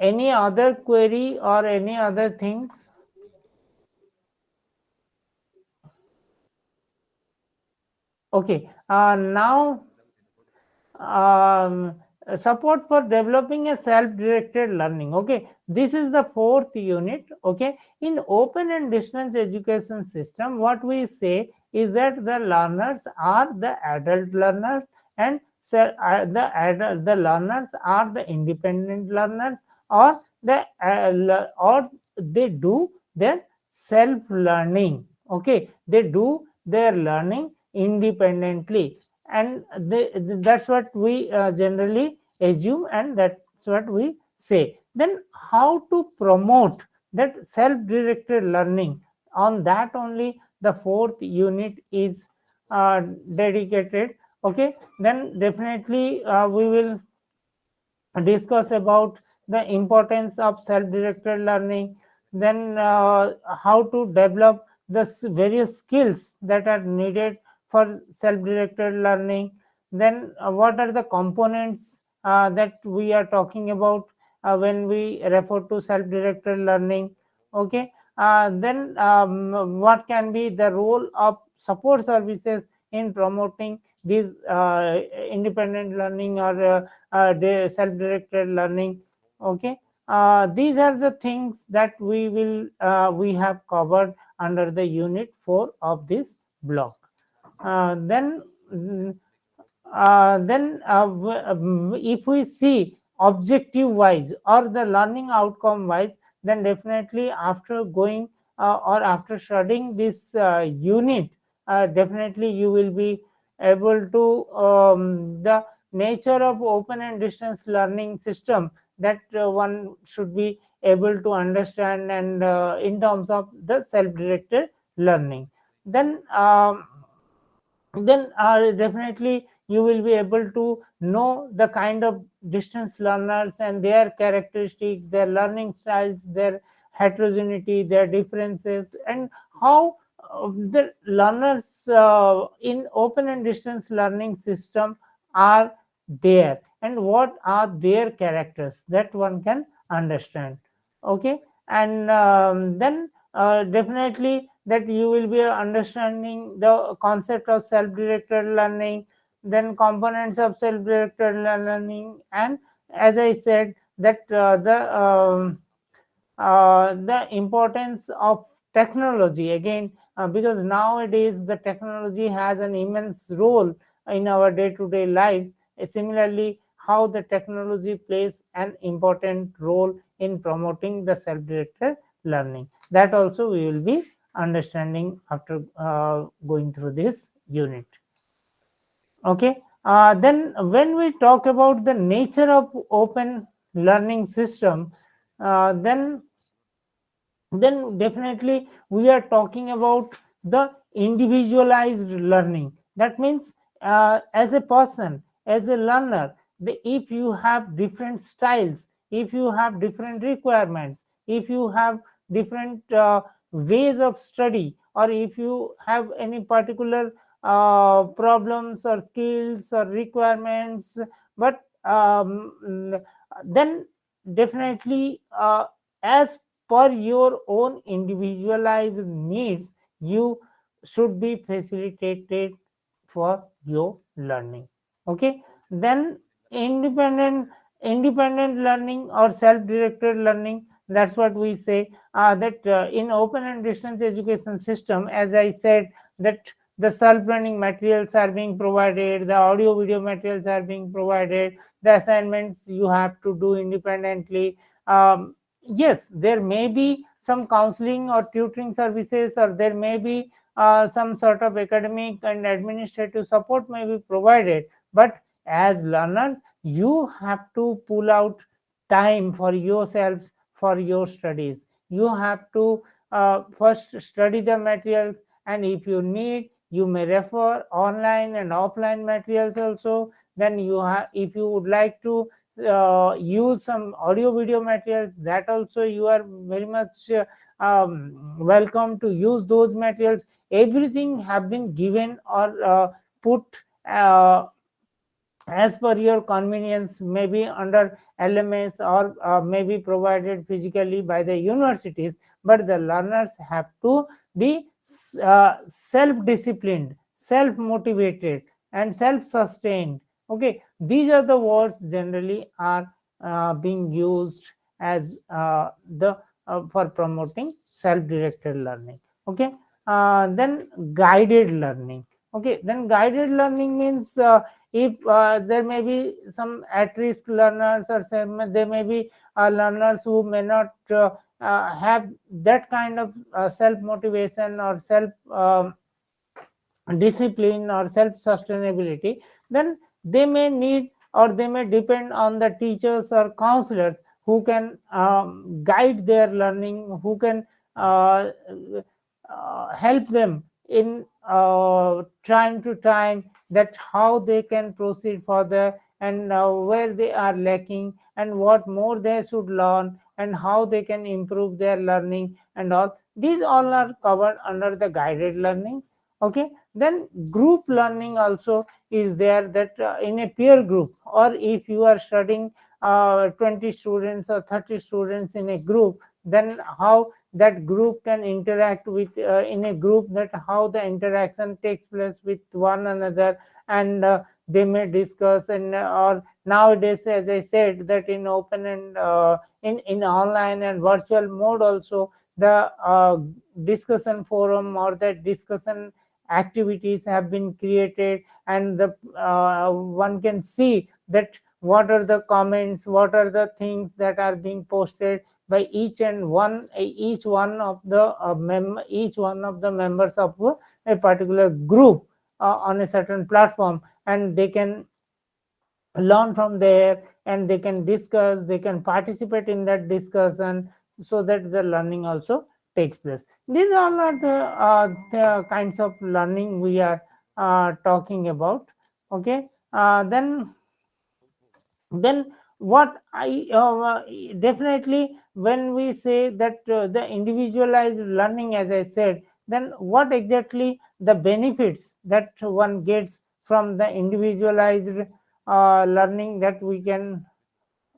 Any other query or any other things? Okay. Now support for developing a self-directed learning. Okay, this is the fourth unit. Okay, in open and distance education system, what we say is that the learners are the adult learners, and the learners are the independent learners, or they do their self learning. Okay, they do their learning independently. And that's what we generally assume, and that's what we say. Then how to promote that self-directed learning? On that only the fourth unit is dedicated. Okay, then definitely we will discuss about the importance of self-directed learning. Then how to develop the various skills that are needed for self-directed learning. Then what are the components that we are talking about when we refer to self-directed learning. Okay, then what can be the role of support services in promoting this independent learning, or self-directed learning. Okay, these are the things that we have covered under the unit 4 of this block. Then if we see objective wise or the learning outcome wise, then definitely after going or after studying this unit, definitely you will be able to the nature of open and distance learning system, that one should be able to understand, and in terms of the self-directed learning. Then definitely you will be able to know the kind of distance learners and their characteristics, their learning styles, their heterogeneity, their differences, and how the learners in open and distance learning system are there, and what are their characters, that one can understand. Okay, and then definitely that you will be understanding the concept of self-directed learning, then components of self-directed learning, and as I said that the importance of technology again, because nowadays the technology has an immense role in our day-to-day lives. Similarly, how the technology plays an important role in promoting the self-directed learning, that also we will be understanding after going through this unit. Okay, then when we talk about the nature of open learning system, then definitely we are talking about the individualized learning. That means as a person, as a learner, if you have different styles, if you have different requirements, if you have different ways of study, or if you have any particular problems or skills or requirements, but then definitely as per your own individualized needs, you should be facilitated for your learning. Okay, then independent learning or self-directed learning, that's what we say, that in open and distance education system, as I said, that the self-learning materials are being provided, the audio video materials are being provided, the assignments you have to do independently. Yes, there may be some counseling or tutoring services, or there may be some sort of academic and administrative support may be provided, but as learners you have to pull out time for yourselves, for your studies. You have to first study the materials, and if you need, you may refer online and offline materials also. Then you have, if you would like to use some audio video materials, that also you are very much welcome to use those materials. Everything have been given or put as per your convenience, maybe under LMS, or maybe provided physically by the universities, but the learners have to be self-disciplined, self-motivated, and self-sustained. Okay, these are the words generally are being used as the for promoting self-directed learning. Okay, then guided learning. Okay, then guided learning means if there may be some at-risk learners, or there may be learners who may not have that kind of self-motivation or self discipline or self-sustainability, then they may need, or they may depend on the teachers or counselors who can guide their learning, who can uh, help them in time to time, that how they can proceed further, and where they are lacking, and what more they should learn, and how they can improve their learning, and all these all are covered under the guided learning. Okay, then group learning also is there, that in a peer group, or if you are studying 20 students or 30 students in a group, then how that group can interact with in a group, that how the interaction takes place with one another, and they may discuss, and or nowadays, as I said, that in open and in online and virtual mode also, the discussion forum or the discussion activities have been created, and the one can see that what are the comments, what are the things that are being posted by each one of the each one of the members of a particular group on a certain platform, and they can learn from there, and they can discuss, they can participate in that discussion, so that the learning also takes place. These all are the kinds of learning we are talking about. Okay, then what I definitely, when we say that the individualized learning, as I said, then what exactly the benefits that one gets from the individualized learning that we can.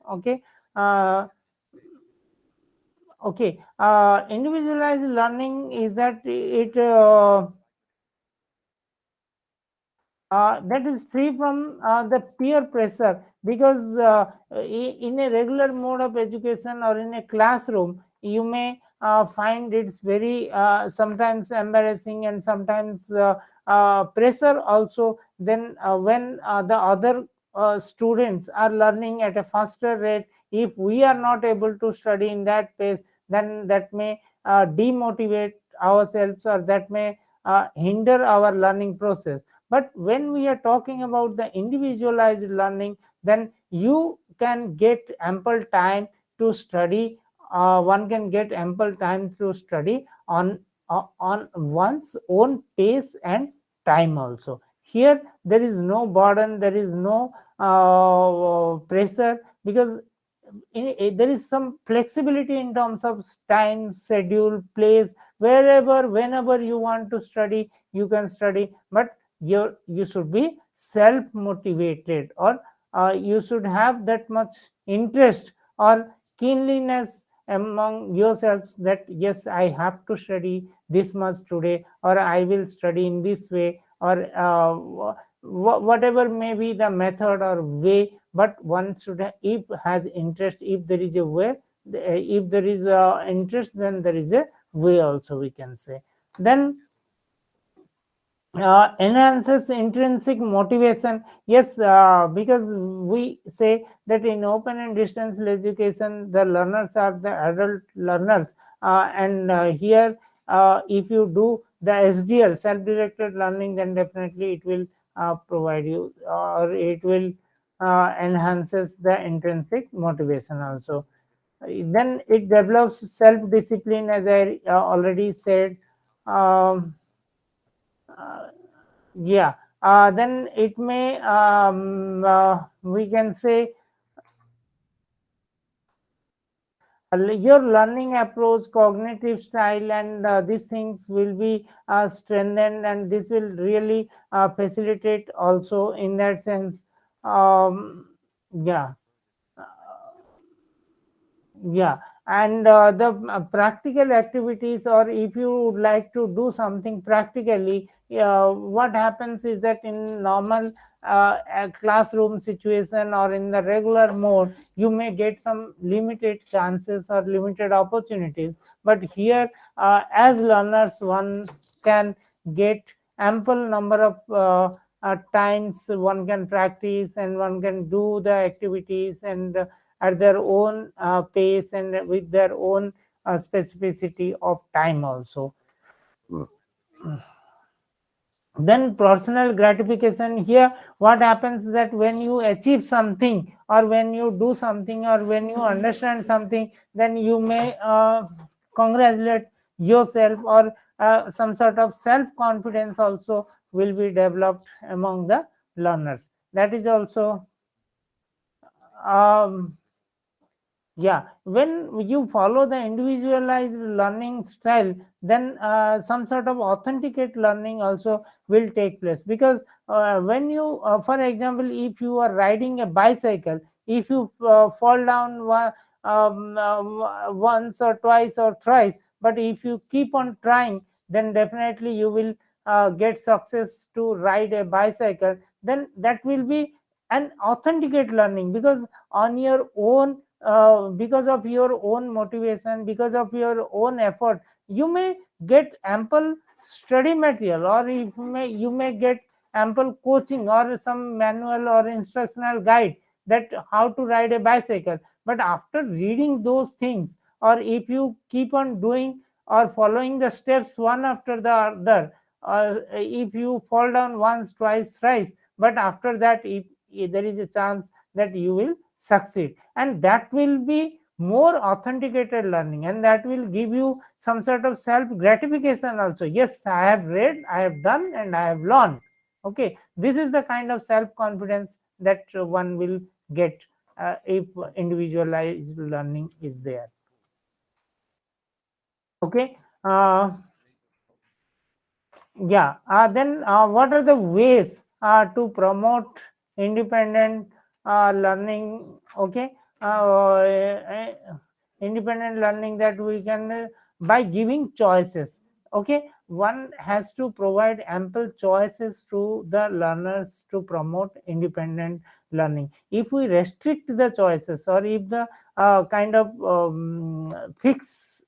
Okay, Okay, individualized learning is that it that is free from the peer pressure, because in a regular mode of education or in a classroom, you may find it's very sometimes embarrassing and sometimes pressure also. Then when the other students are learning at a faster rate, if we are not able to study in that pace, then that may demotivate ourselves, or that may hinder our learning process. But when we are talking about the individualized learning, then you can get ample time to study. One can get ample time to study on one's own pace and time also. Here there is no burden, there is no pressure, because there is some flexibility in terms of time, schedule, place. Wherever, whenever you want to study, you can study. But you should be self motivated, or you should have that much interest or keenliness among yourselves, that yes, I have to study this much today, or I will study in this way, or whatever may be the method or way. But one should if has interest, if there is a way, if there is a interest, then there is a way also, we can say. Then enhances intrinsic motivation. Yes, because we say that in open and distance education, the learners are the adult learners, and here if you do the SDL, self-directed learning, then definitely it will provide you, or it will enhances the intrinsic motivation also. Then it develops self-discipline, as I already said. um, yeah, then it may we can say your learning approach, cognitive style, and these things will be strengthened, and this will really facilitate also in that sense. Yeah. Yeah, and the practical activities, or if you would like to do something practically, what happens is that in normal classroom situation or in the regular mode, you may get some limited chances or limited opportunities. But here, as learners, one can get ample number of times one can practice, and one can do the activities, and at their own pace, and with their own specificity of time also. Then personal gratification. Here what happens is that when you achieve something, or when you do something, or when you understand something, then you may congratulate yourself, or some sort of self confidence also will be developed among the learners. That is also yeah, when you follow the individualized learning style, then some sort of authenticate learning also will take place. Because when you for example, if you are riding a bicycle, if you fall down once or twice or thrice, but if you keep on trying, then definitely you will get success to ride a bicycle. Then that will be an authenticate learning, because on your own, because of your own motivation, because of your own effort, you may get ample study material, or you may get ample coaching, or some manual or instructional guide, that how to ride a bicycle. But after reading those things, or if you keep on doing or following the steps one after the other, or if you fall down once, twice, thrice, but after that, if there is a chance that you will succeed, and that will be more authenticated learning, and that will give you some sort of self gratification also. Yes, I have read, I have done, and I have learned. Okay, this is the kind of self confidence that one will get if individualized learning is there. Okay, yeah, then what are the ways to promote independent learning? Okay, independent learning that we can by giving choices. Okay, one has to provide ample choices to the learners to promote independent learning. If we restrict the choices, or if the kind of fixed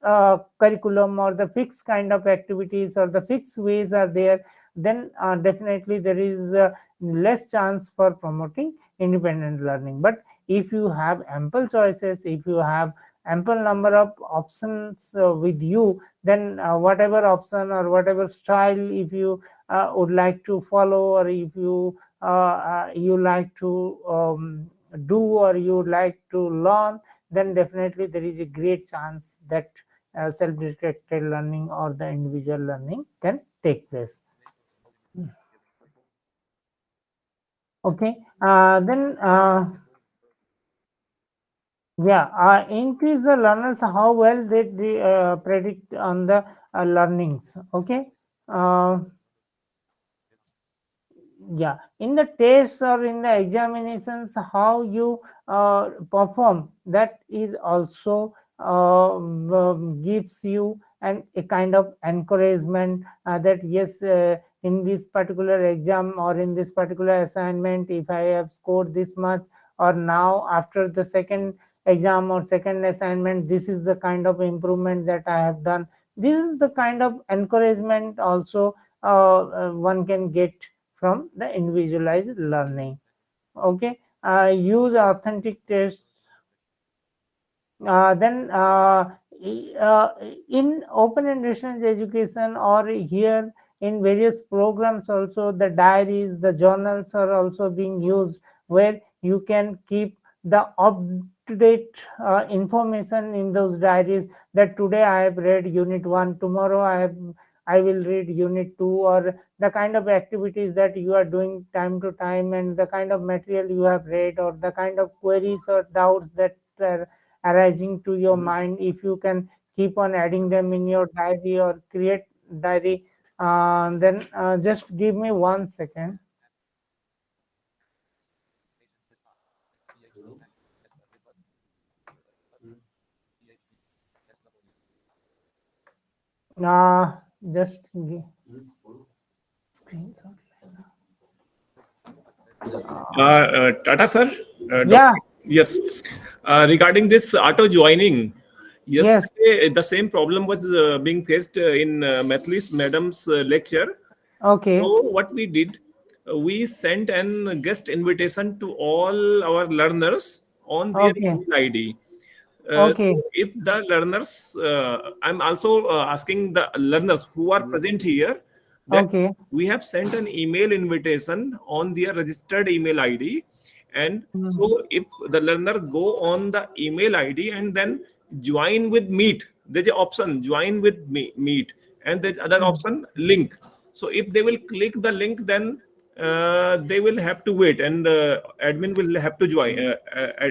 curriculum, or the fixed kind of activities, or the fixed ways are there, then definitely there is less chance for promoting independent learning. But if you have ample choices, if you have ample number of options with you, then whatever option or whatever style, if you would like to follow, or if you you like to do, or you would like to learn, then definitely there is a great chance that self-directed learning or the individual learning can take place. Okay, then yeah, increase the learners how well they predict on the learnings. Okay, uh, yeah, in the tests or in the examinations, how you perform, that is also gives you a kind of encouragement that yes, in this particular exam or in this particular assignment, if I have scored this much, or now after the second exam or second assignment, this is the kind of improvement that I have done. This is the kind of encouragement also one can get from the individualized learning. Okay, use authentic tests. Then in open and distance education, or here in various programs also, the diaries, the journals are also being used, where you can keep the up-to-date information in those diaries, that today I have read unit 1, tomorrow I will read unit 2, or the kind of activities that you are doing time to time, and the kind of material you have read, or the kind of queries or doubts that are arising to your mind. If you can keep on adding them in your diary or create diary, then just give me 1 second. Just screenshot. Tata sir, Yeah. yes, regarding this auto joining, Yes. yesterday the same problem was being faced in Matlis madam's lecture. Okay. So what we did, we sent an guest invitation to all our learners on their Okay. email ID. So Okay. if the learners, I'm also asking the learners who are present here, that Okay. we have sent an email invitation on their registered email ID. And so if the learner go on the email ID and then join with Meet, there's an option join with Meet, and there's other option link. So if they will click the link, then they will have to wait, and the admin will have to join,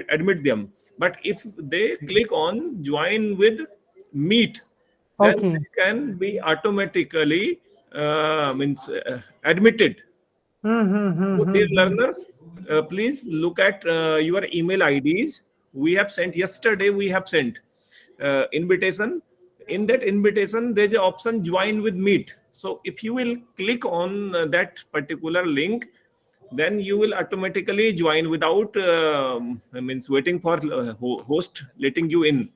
admit them. But if they click on join with Meet, then Okay. they can be automatically means admitted. So, dear learners, please look at your email IDs. We have sent yesterday. We have sent invitation. In that invitation, there's an option join with Meet. So if you will click on that particular link, then you will automatically join without means waiting for host letting you in.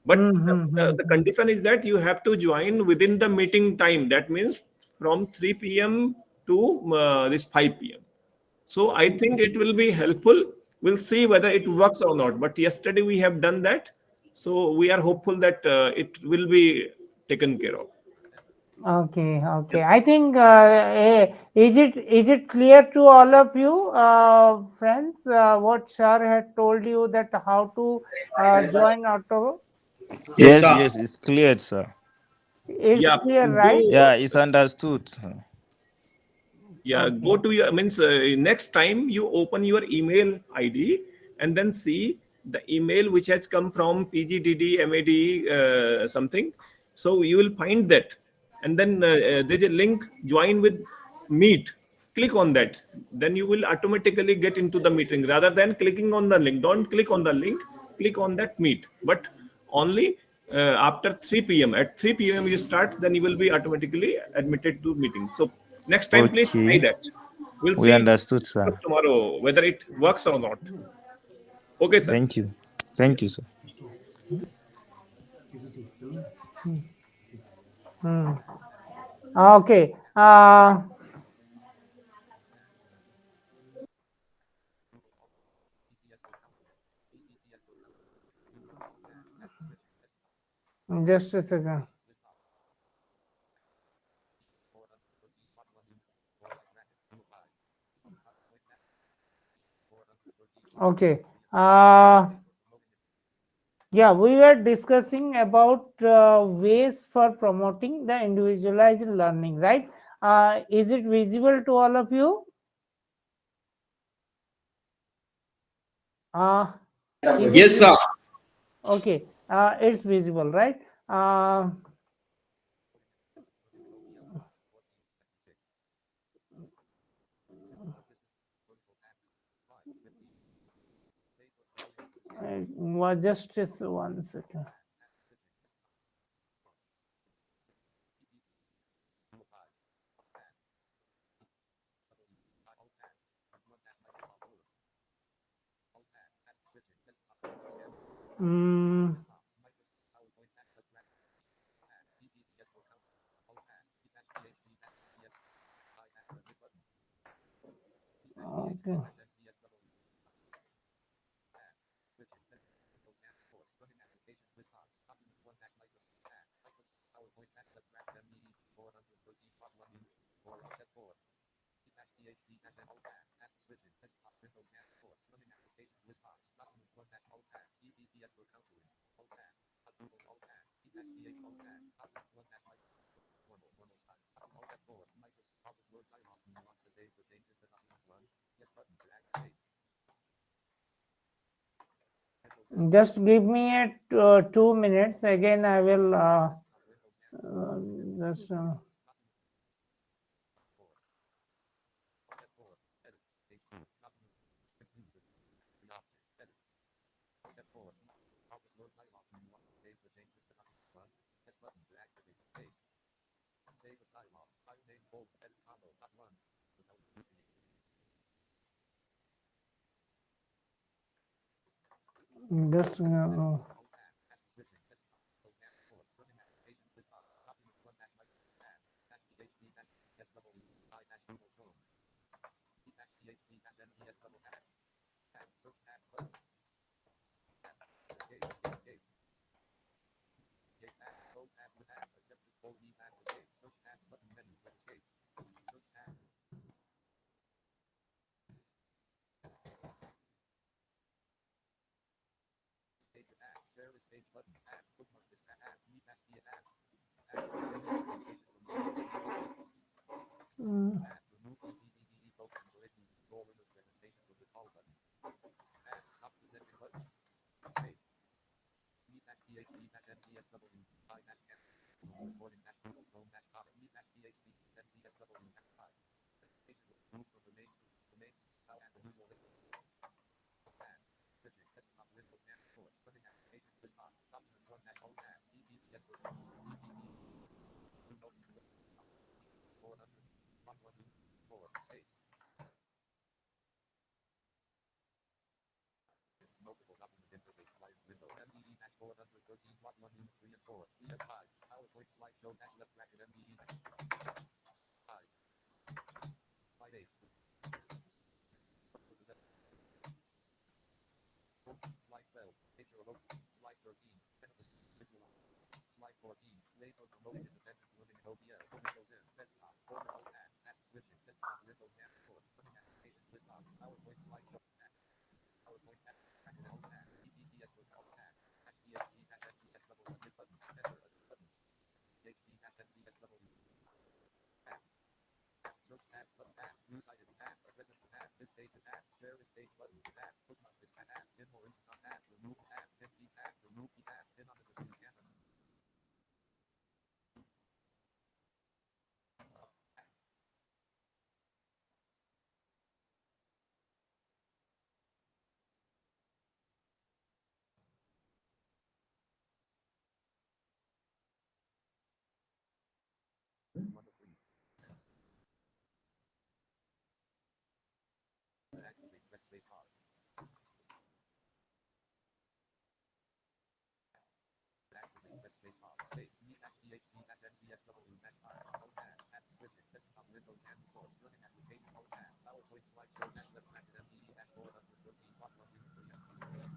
But the condition is that you have to join within the meeting time. That means from 3 p.m. to this 5 p.m. So I think it will be helpful. We'll see whether it works or not. But yesterday we have done that. So we are hopeful that it will be taken care of. Okay. Okay. Yes. I think is it clear to all of you, friends, what sir had told you, that how to join auto? Yes, Yes, sir. yes, it's clear, sir. It's Yeah. clear, right? Go. Yeah, it's understood. Yeah, Okay. go to your means next time you open your email ID and then see the email which has come from PGDDE MDE something. So you will find that, and then there's a link join with Meet. Click on that, then you will automatically get into the meeting rather than clicking on the link. Don't click on the link, click on that Meet. But only after 3 p.m. At 3 p.m. you start, then you will be automatically admitted to meeting. So next time, please try Okay. that. We'll We see understood, sir. tomorrow whether it works or not. Okay, sir. Thank you. Thank you, Yes. sir. Okay. Just a second. Okay. Yeah, we were discussing about ways for promoting the individualized learning, right? Is it visible to all of you? Is it Yes, sir. Okay, it's visible, right? Just 1 second. Mm, okay. Just give me 2 minutes. Again, I will just. Just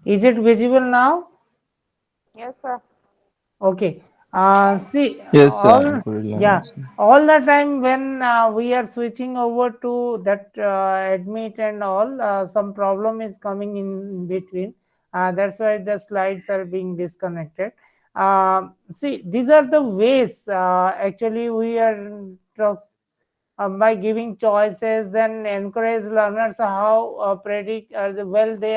Is it visible now? Yes, sir. Okay. See, Yes, sir. all Good yeah, enough. all the time when we are switching over to that admit and all, some problem is coming in between. That's why the slides are being disconnected. See, these are the ways actually we are by giving choices, then encourage learners how predict well they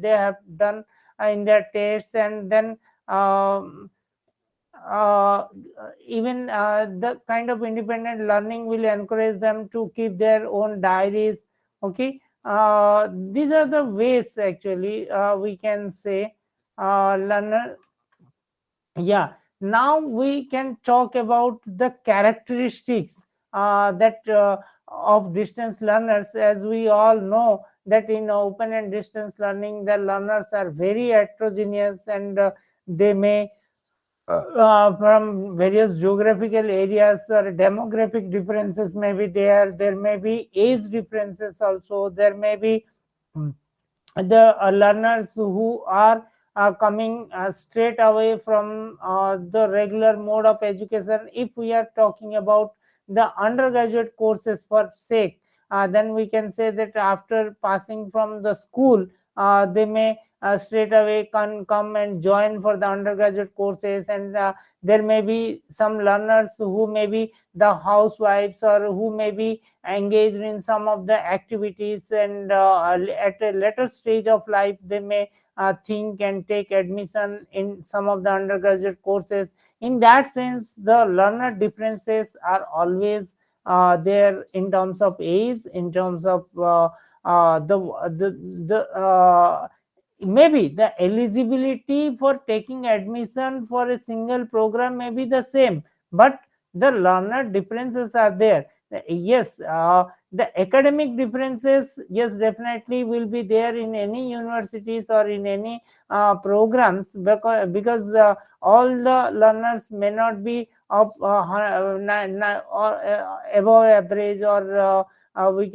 have done in their tests, and then um, uh, even the kind of independent learning will encourage them to keep their own diaries. Okay, these are the ways actually we can say learner. Yeah, now we can talk about the characteristics that of distance learners. As we all know that in open and distance learning, the learners are very heterogeneous, and they may from various geographical areas, or demographic differences may be there may be age differences also, there may be the learners who are coming straight away from the regular mode of education. If we are talking about the undergraduate courses for sake, then we can say that after passing from the school, they may straight away can come and join for the undergraduate courses, and there may be some learners who may be the housewives, or who may be engaged in some of the activities, and at a later stage of life they may think and take admission in some of the undergraduate courses. In that sense, the learner differences are always there in terms of age, in terms of the maybe the eligibility for taking admission for a single program may be the same, but the learner differences are there. Yes, the academic differences, yes, definitely will be there in any universities or in any programs, because all the learners may not be of or above average, or we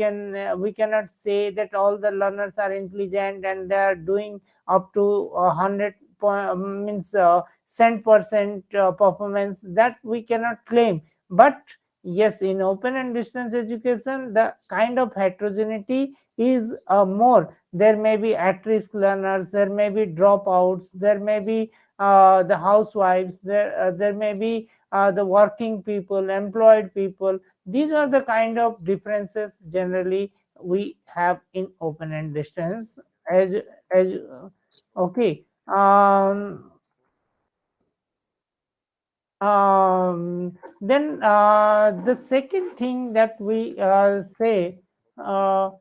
cannot say that all the learners are intelligent and they are doing up to 100 point, means 100% performance, that we cannot claim. But yes, in open and distance education, the kind of heterogeneity is more. There may be at-risk learners, there may be dropouts, there may be the housewives, there may be the working people, employed people. These are the kind of differences generally we have in open and distance. As okay, then the second thing that we say, uh,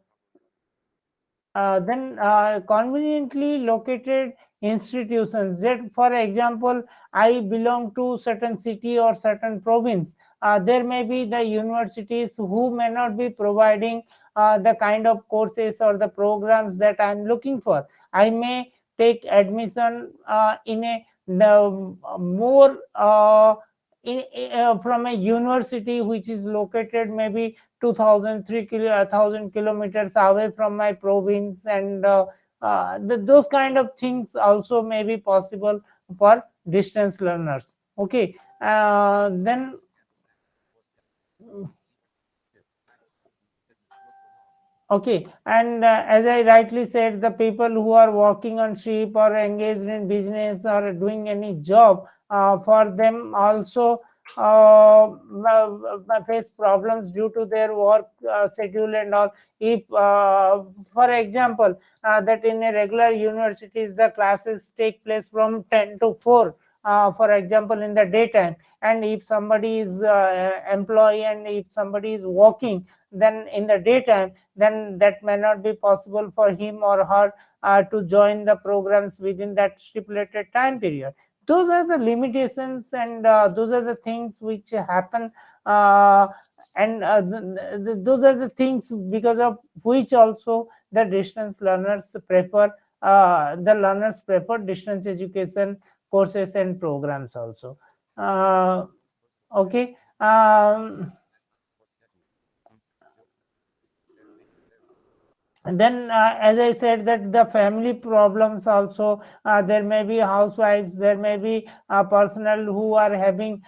then conveniently located institutions, that for example I belong to certain city or certain province, there may be the universities who may not be providing the kind of courses or the programs that I'm looking for. I may take admission in a more from a university which is located maybe 1,000 kilometers away from my province, and those kind of things also may be possible for distance learners. Okay, then okay, and as I rightly said, the people who are working on ship or engaged in business or doing any job, for them also face problems due to their work schedule and all. If, for example, that in a regular universities the classes take place from 10 to 4, for example, in the daytime, and if somebody is employee and if somebody is working, then in the daytime, then that may not be possible for him or her to join the programs within that stipulated time period. Those are the limitations, and those are the things which happen, and those are the things because of which also the distance learners prefer, the learners prefer distance education courses and programs also. Okay. And then as I said, that the family problems also, there may be housewives, there may be personnel who are having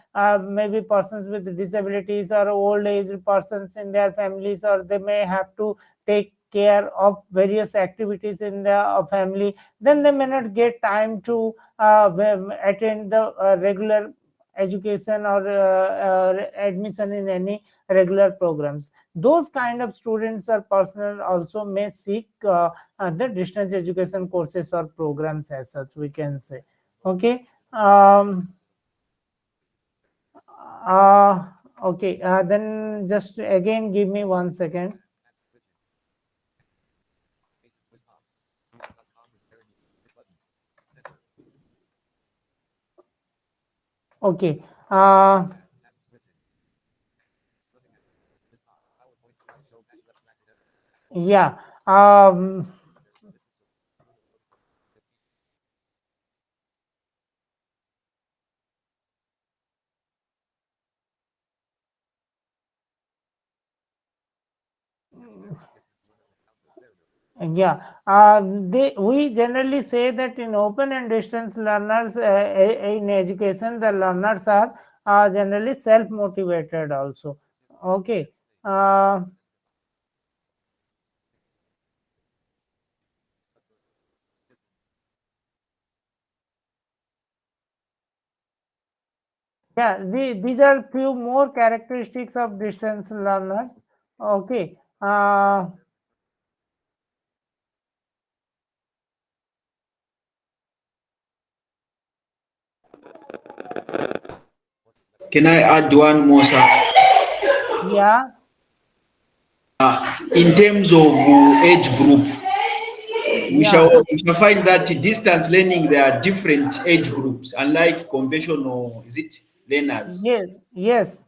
maybe persons with disabilities or old age persons in their families, or they may have to take care of various activities in the family. Then they may not get time to attend the regular education or admission in any regular programs. Those kind of students or personnel also may seek the distance education courses or programs, as such we can say. Okay. Okay, then just again give me 1 second. Okay. Yeah. Yeah, we generally say that in open and distance learners, in education, the learners are generally self-motivated also. Okay. Yeah, these are few more characteristics of distance learners. Okay. Can I add one more, sir? Yeah. In terms of age group, Yeah. we shall find that distance learning, there are different age groups, unlike conventional, is it, learners? Yes. Yes.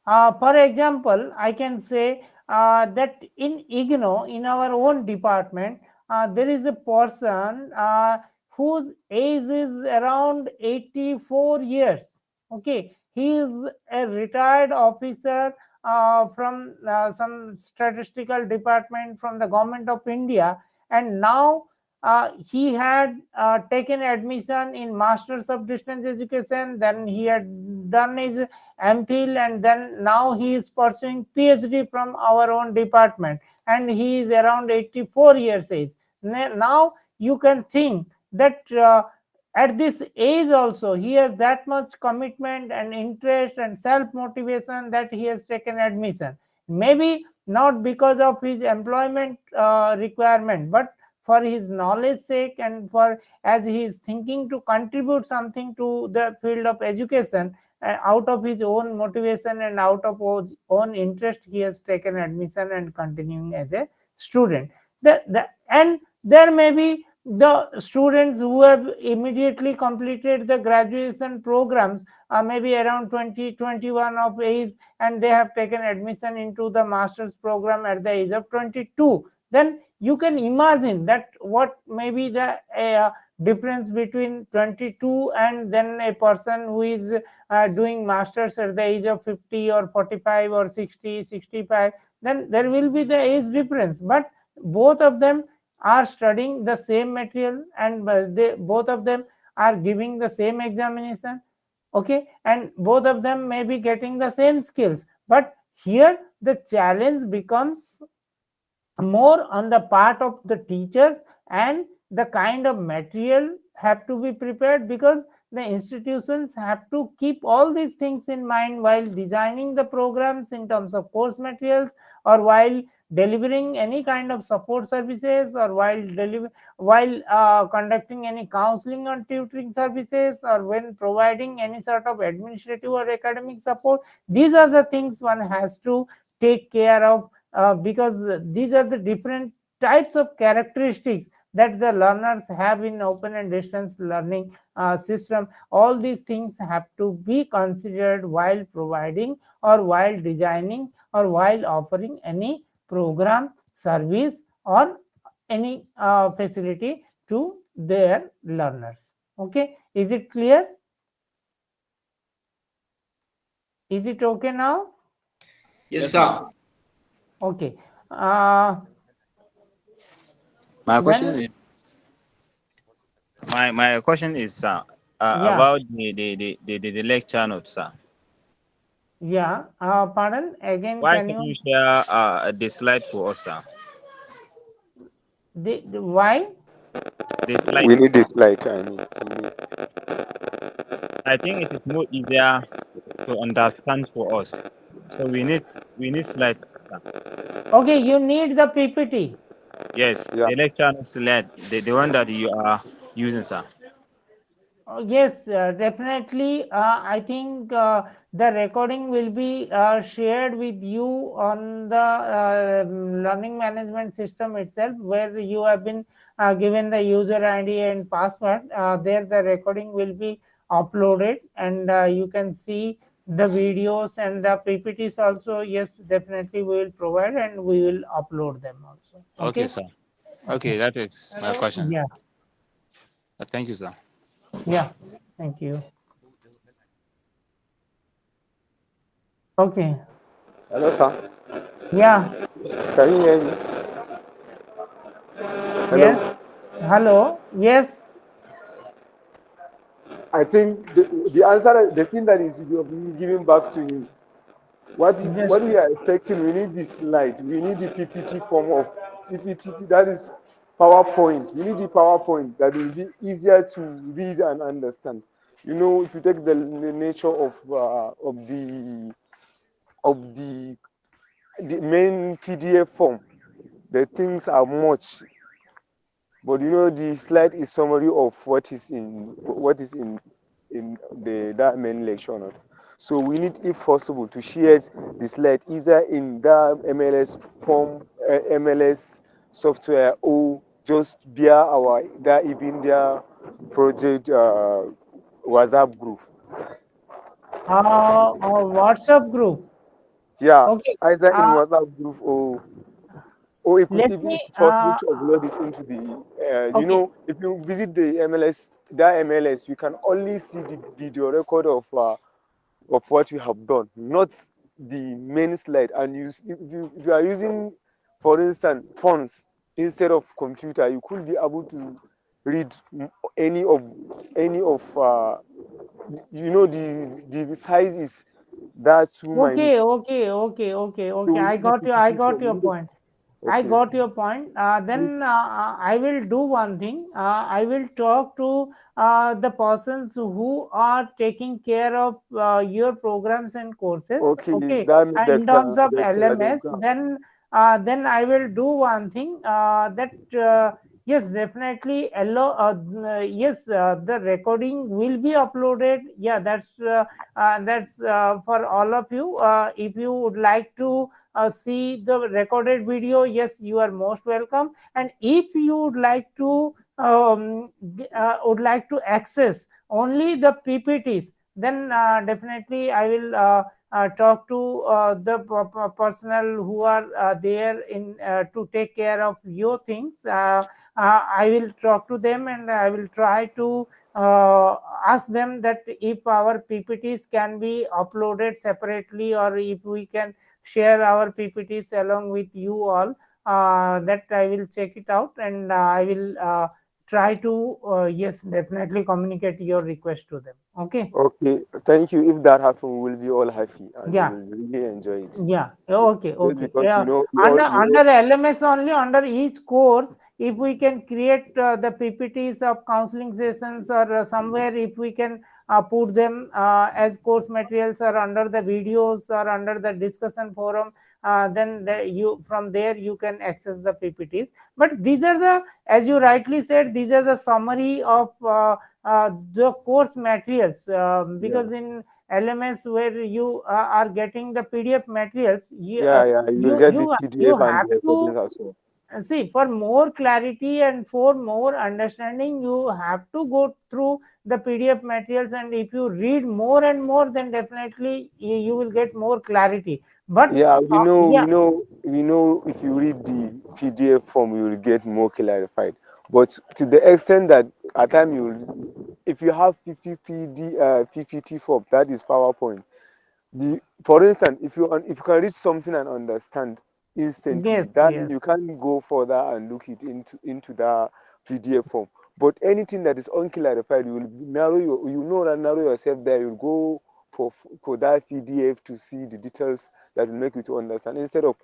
For example, I can say that in IGNO, in our own department, there is a person whose age is around 84 years. Okay, he is a retired officer from some statistical department from the government of India, and now he had taken admission in Masters of Distance Education. Then he had done his MPhil, and then now he is pursuing PhD from our own department, and he is around 84 years age. Now you can think that at this age also he has that much commitment and interest and self motivation that he has taken admission. Maybe not because of his employment requirement, but for his knowledge sake, and for as he is thinking to contribute something to the field of education, out of his own motivation and out of his own interest, he has taken admission and continuing as a student. And there may be the students who have immediately completed the graduation programs, maybe around 2021 of age, and they have taken admission into the master's program at the age of 22. Then you can imagine that what may be the difference between 22 and then a person who is doing masters at the age of 50 or 45 or 60, 65. Then there will be the age difference, but both of them are studying the same material, and both of them are giving the same examination. Okay, and both of them may be getting the same skills, but here the challenge becomes more on the part of the teachers, and the kind of material have to be prepared, because the institutions have to keep all these things in mind while designing the programs in terms of course materials, or while delivering any kind of support services, or while conducting any counseling or tutoring services, or when providing any sort of administrative or academic support. These are the things one has to take care of, because these are the different types of characteristics that the learners have in open and distance learning system. All these things have to be considered while providing, or while designing, or while offering any program, service, or any facility to their learners. Okay, is it clear? Is it okay now? Yes, sir. Okay. My question Then, is my question is, sir, yeah, about the lecture notes, sir. yeah. Pardon again. Why Can can you you share the slide for us, sir? the why? The slide. We need this light. I mean, I think it is more easier to understand for us. So we need slide, sir. Okay, you need the PPT. Yes, yeah. the lecture notes slide, the one that you are using, sir. Yes, definitely. I think the recording will be shared with you on the learning management system itself, where you have been given the user ID and password. There, the recording will be uploaded, and you can see the videos and the PPTs also. Yes, definitely we will provide, and we will upload them also. Okay, Okay. sir. Okay. Okay, that is my question. Yeah. Thank you, sir. Yeah. Thank you. Okay. Hello, sir. Yeah. Can you hear me? Hello. Yes. Hello. Yes. I think the answer, the thing that is given back to him, Just what we are expecting, we need this slide. We need the PPT form of PPT. That is PowerPoint. We need the PowerPoint that will be easier to read and understand. You know, if you take the nature of the main PDF form, the things are much. But you know, the slide is summary of what is in that main lecture note. So we need, if possible, to share the slide either in the MLS form, MLS software, or just via our that even their project WhatsApp group. WhatsApp group. Yeah, Okay. either in Uh, WhatsApp group or let if me. it's possible to upload it into the, you Okay. know, if you visit the MLS, that MLS, you can only see the video record of what you have done, not the main slide. And if you are using, for instance, phones instead of computer, you could be able to read any of you know, the size is that too minute. Okay. So we I need the got you. I PPT got your form. point. I Okay, got so your point. please. Then I will do one thing. I will talk to the persons who are taking care of your programs and courses. Okay, Okay. that means In terms of the LMS, Telegram. then I will do one thing. That yes, definitely. Yes, the recording will be uploaded. Yeah, that's for all of you. If you would like to see the recorded video, yes, you are most welcome. And if you would like to access only the PPTs, then definitely I will talk to the personnel who are there in to take care of your things. I will talk to them, and I will try to ask them that if our PPTs can be uploaded separately, or if we can share our PPTs along with you all. That I will check it out, and I will try to yes, definitely communicate your request to them. Okay. Okay, thank you. If that happens, we will be all happy and we Yeah. will really enjoy it. Yeah. Okay. Just Okay. because Yeah. you know, Under LMS only, under each course, if we can create the PPTs of counseling sessions, or somewhere, if we can put them as course materials, or under the videos, or under the discussion forum, then you from there you can access the PPTs. But these are the, as you rightly said, these are the summary of the course materials, yeah, because in LMS, where you are getting the PDF materials, yeah, you will get the you PDF and have the to recordings as well. see, for more clarity and for more understanding, you have to go through the PDF materials, and if you read more and more, then definitely you will get more clarity. But Yeah, yeah. we know. If you read the PDF form, you will get more clarified. But to the extent that at time if you have PPT form, that is PowerPoint. For instance, if you can read something and understand, instantly. Yes, Then yes. you can go further and look it into the PDF form. But anything that is unclarified, you will narrow yourself there. You'll go for that PDF to see the details that will make you to understand. Instead of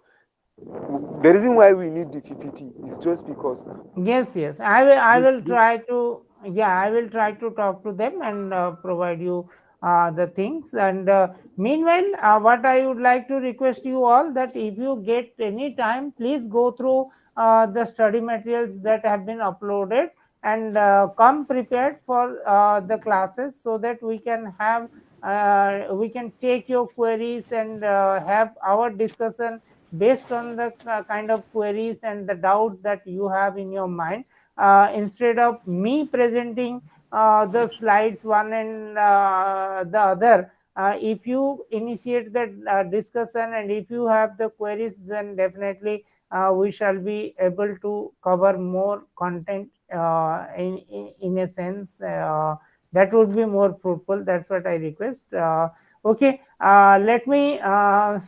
the reason why we need the PPT is just because Yes, yes. I this, will this try to. Yeah, I will try to talk to them and provide you the things. And meanwhile, what I would like to request you all that if you get any time, please go through the study materials that have been uploaded and come prepared for the classes so that we can take your queries and have our discussion based on the kind of queries and the doubts that you have in your mind, instead of me presenting the slides one and the other. If you initiate the discussion and if you have the queries, then definitely we shall be able to cover more content in a sense that would be more fruitful. That's what I request. Okay, let me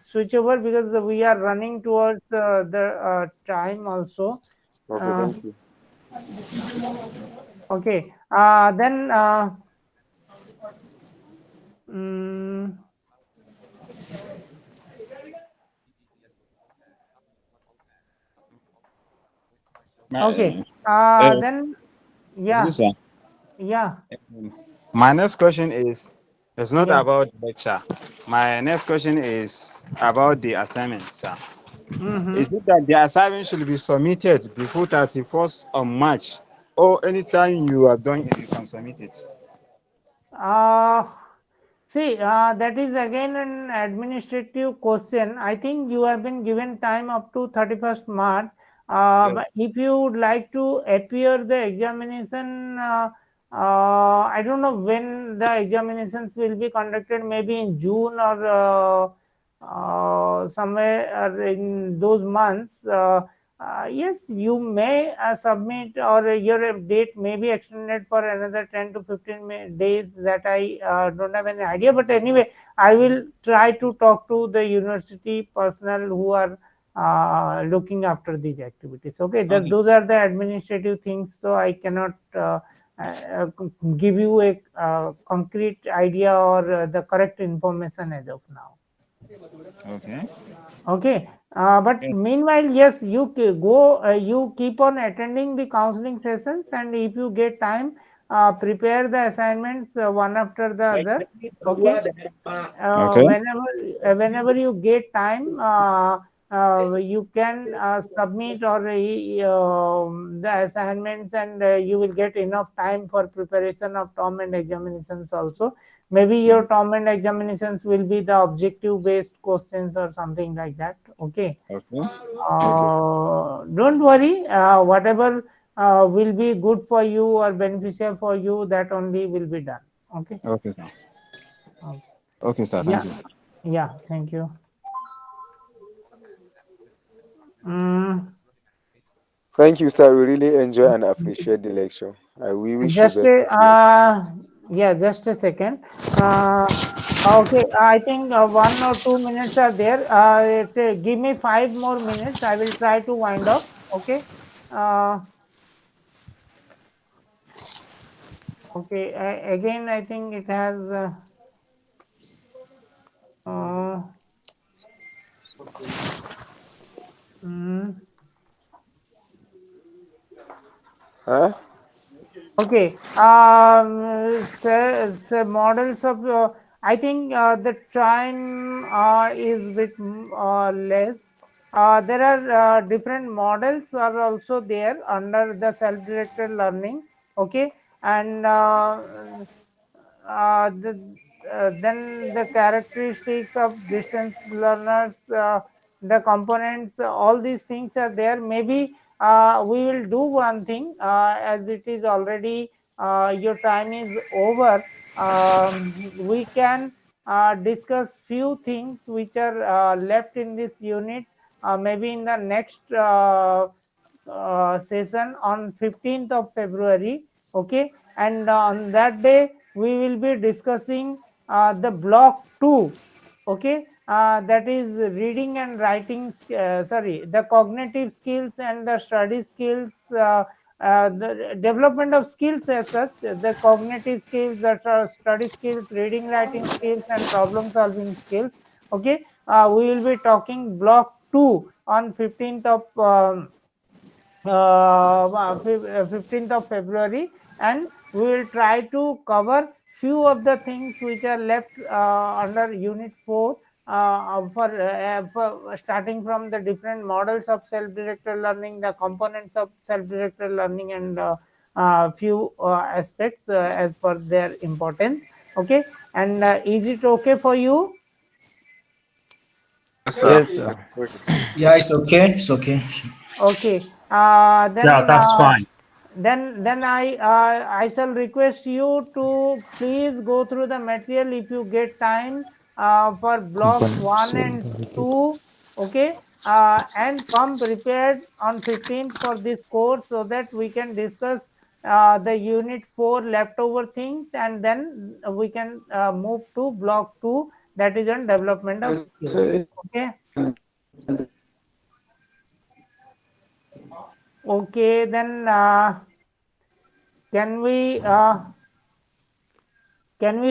switch over because we are running towards the time also. okay, Uh, thank you. okay, then mm, okay, Uh, then excuse yeah, sir. yeah, My next question is it's not yeah. about lecture. My next question is about the assignment, sir. Is Mm-hmm. it that the assignment should be submitted before 31st of March, or anytime you are done it, you can submit it? Uh, See, that is again an administrative question. I think you have been given time up to 31st March. Yes. But if you would like to appear the examination, I don't know when the examinations will be conducted, maybe in June or somewhere in those months. Yes, you may submit, or your date may be extended for another 10 to 15 days. That I don't have any idea. But anyway, I will try to talk to the university personnel who are looking after these activities. Okay, Okay. those are the administrative things. So I cannot give you a concrete idea or the correct information as of now. Okay. Okay, but Yes. meanwhile, yes, you go, you keep on attending the counseling sessions, and if you get time, prepare the assignments one after the other. Okay, Okay. whenever you get time, you can submit or the assignments, and you will get enough time for preparation of term and examinations also. Maybe your term and examinations will be the objective based questions or something like that. Okay, Okay. Okay. don't worry, whatever will be good for you or beneficial for you, that only will be done. Okay. Okay, sir. Okay. Okay, sir. Yeah, Thank you. yeah, thank you. Mm, Thank you, sir. We really enjoy and appreciate the lecture. We wish you just best of luck. yeah, just a second. Okay, I think 1 or 2 minutes are there. Give me 5 more minutes. I will try to wind up. Okay. Uh, okay. Again, I think it has. Uh, mm, Huh? Okay. Models of, I think the time is bit less. There are different models are also there under the self-directed learning. Okay, and then the characteristics of distance learners, the components, all these things are there. Maybe we will do one thing, as it is already your time is over. We can discuss few things which are left in this unit, maybe in the next session on 15th of February. Okay, and on that day we will be discussing the block 2. Okay, that is reading and writing, sorry, the cognitive skills and the study skills, the development of skills as such, the cognitive skills, the study skills, reading, writing skills, and problem solving skills. Okay, we will be talking block 2 on 15th of 15th of February, and we will try to cover few of the things which are left under unit 4, for starting from the different models of self-directed learning, the components of self-directed learning, and few aspects as per their importance. Okay, and is it okay for you? Yes, sir. Yeah, it's okay. It's okay. Okay, Yeah, that's fine. then I shall request you to please go through the material if you get time, for blocks 1 and 2. Okay, and come prepared on 15th for this course, so that we can discuss the unit 4 leftover things, and then we can move to block 2, that is on development of skills. Okay. Okay, then can we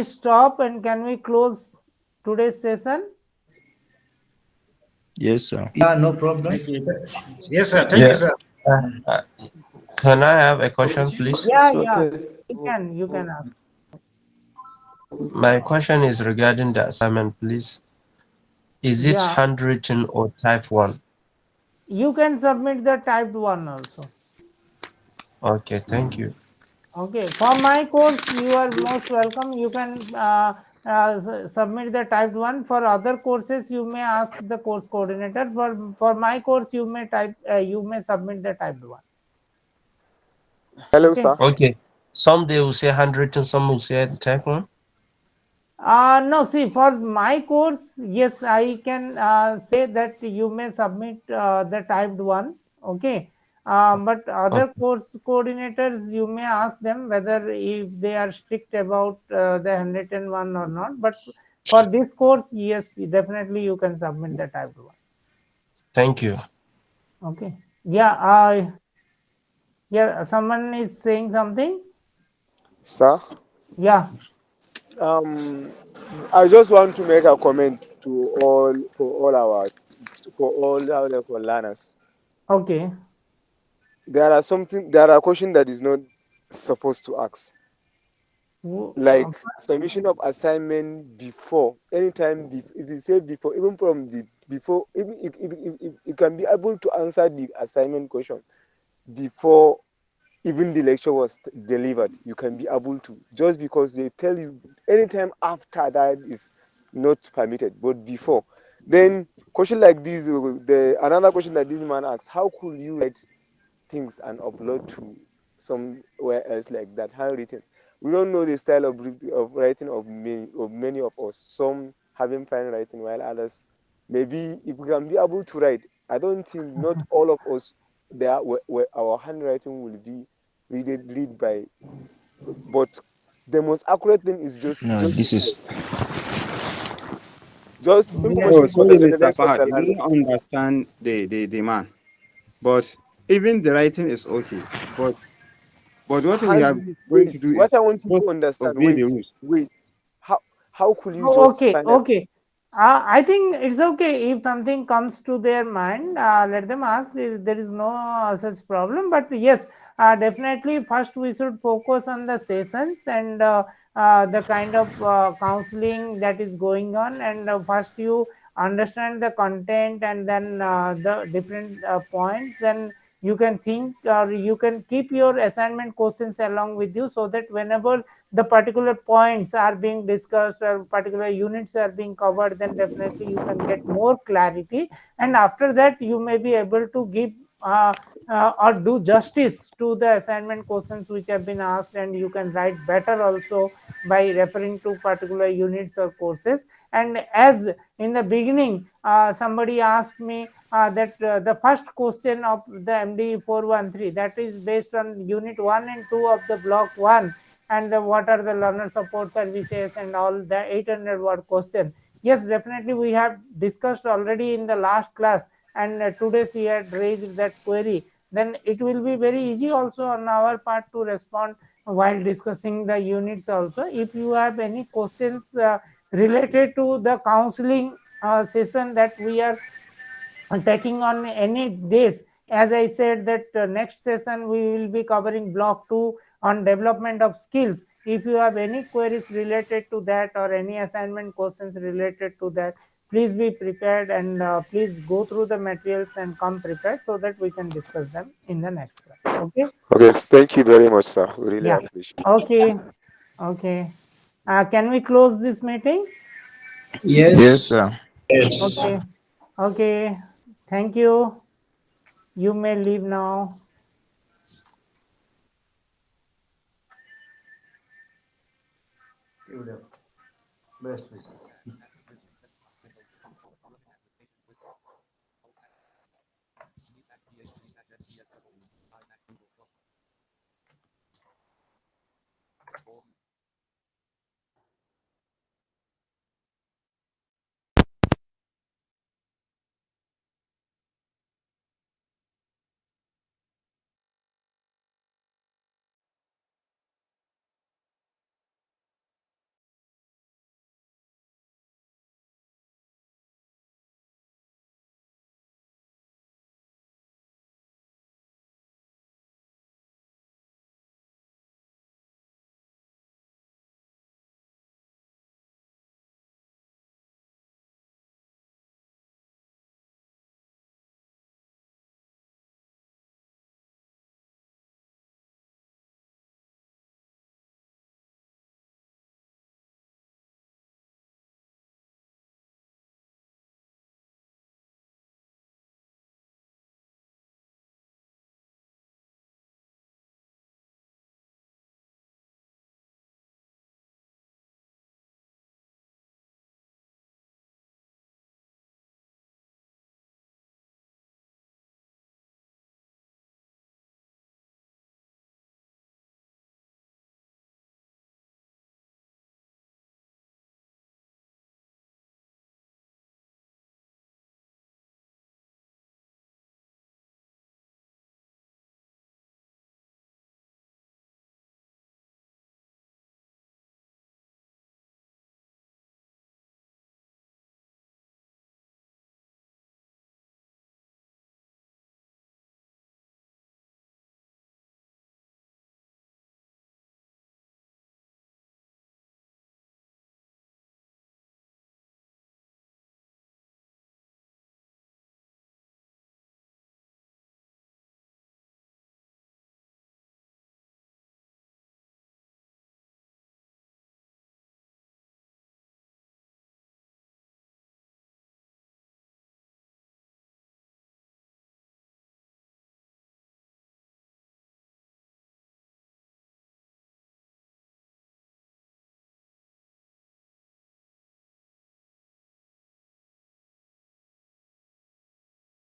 stop and can we close today's session? Yes, sir. Yeah, no problem. Yes, sir. Thank you, Yeah. sir. Uh, can I have a question, please? Yeah, Okay. you can ask. My question is regarding the assignment, please. Is it Yeah, handwritten or type 1? you can submit the typed one also. Okay, thank you. Okay, for my course, you are most welcome. You can submit the typed one. For other courses, you may ask the course coordinator. For my course, you may you may submit the typed one. Hello, Okay. sir. Okay. Some they will say handwritten, some will say type 1. No, see, for my course, yes, I can say that you may submit the typed one. Okay. But other Okay. course coordinators, you may ask them whether if they are strict about the handwritten one or not. But for this course, yes, definitely you can submit the typed one. Thank you. Okay. Yeah. Yeah. Someone is saying something. Sir. Yeah. Um, I just want to make a comment to all for all our learners. Okay. There are questions that is not supposed to ask, Wo- like uh, submission of assignment before. Anytime if you say before, even from the before, even if you can be able to answer the assignment question before even the lecture was delivered, you can be able to, just because they tell you anytime after that is not permitted, but before. Then question like this, another question that this man asks: how could you write things and upload to somewhere else like that handwritten? We don't know the style of writing of many of us. Some having fine writing, while others, maybe if we can be able to write, I don't think not all of us there where our handwriting will be read by, but the most accurate thing is No, just this to is. write. Just Yes. Oh, information for sorry, the Mr. rest of Fahad. the You learners. didn't understand the man. But even the writing is okay. But what we are going to do What I is want you just to understand, obey the rules. wait. How could you Oh, just okay, find out? okay. I think it's okay if something comes to their mind. Let them ask. There is no such problem. But yes, definitely, first we should focus on the sessions and the kind of counseling that is going on. And first you understand the content and then the different points. Then you can think, or you can keep your assignment questions along with you, so that whenever the particular points are being discussed or particular units are being covered, then definitely you can get more clarity, and after that you may be able to give or do justice to the assignment questions which have been asked, and you can write better also by referring to particular units or courses. And as in the beginning somebody asked me that the first question of the MDE 413, that is based on unit 1 and 2 of the block 1, and what are the learner support services and all the 800 word question. Yes, definitely we have discussed already in the last class, and today she had raised that query. Then it will be very easy also on our part to respond while discussing the units also. If you have any questions related to the counseling session that we are taking on any days, as I said that next session we will be covering block 2 on development of skills. If you have any queries related to that or any assignment questions related to that, please be prepared, and please go through the materials and come prepared so that we can discuss them in the next class. Okay. Okay, thank you very much, sir. We really Yeah. appreciate it. Okay. Okay. Can we close this meeting? Yes. Yes, sir. Yes. Okay. Okay. Thank you. You may leave now. Best wishes.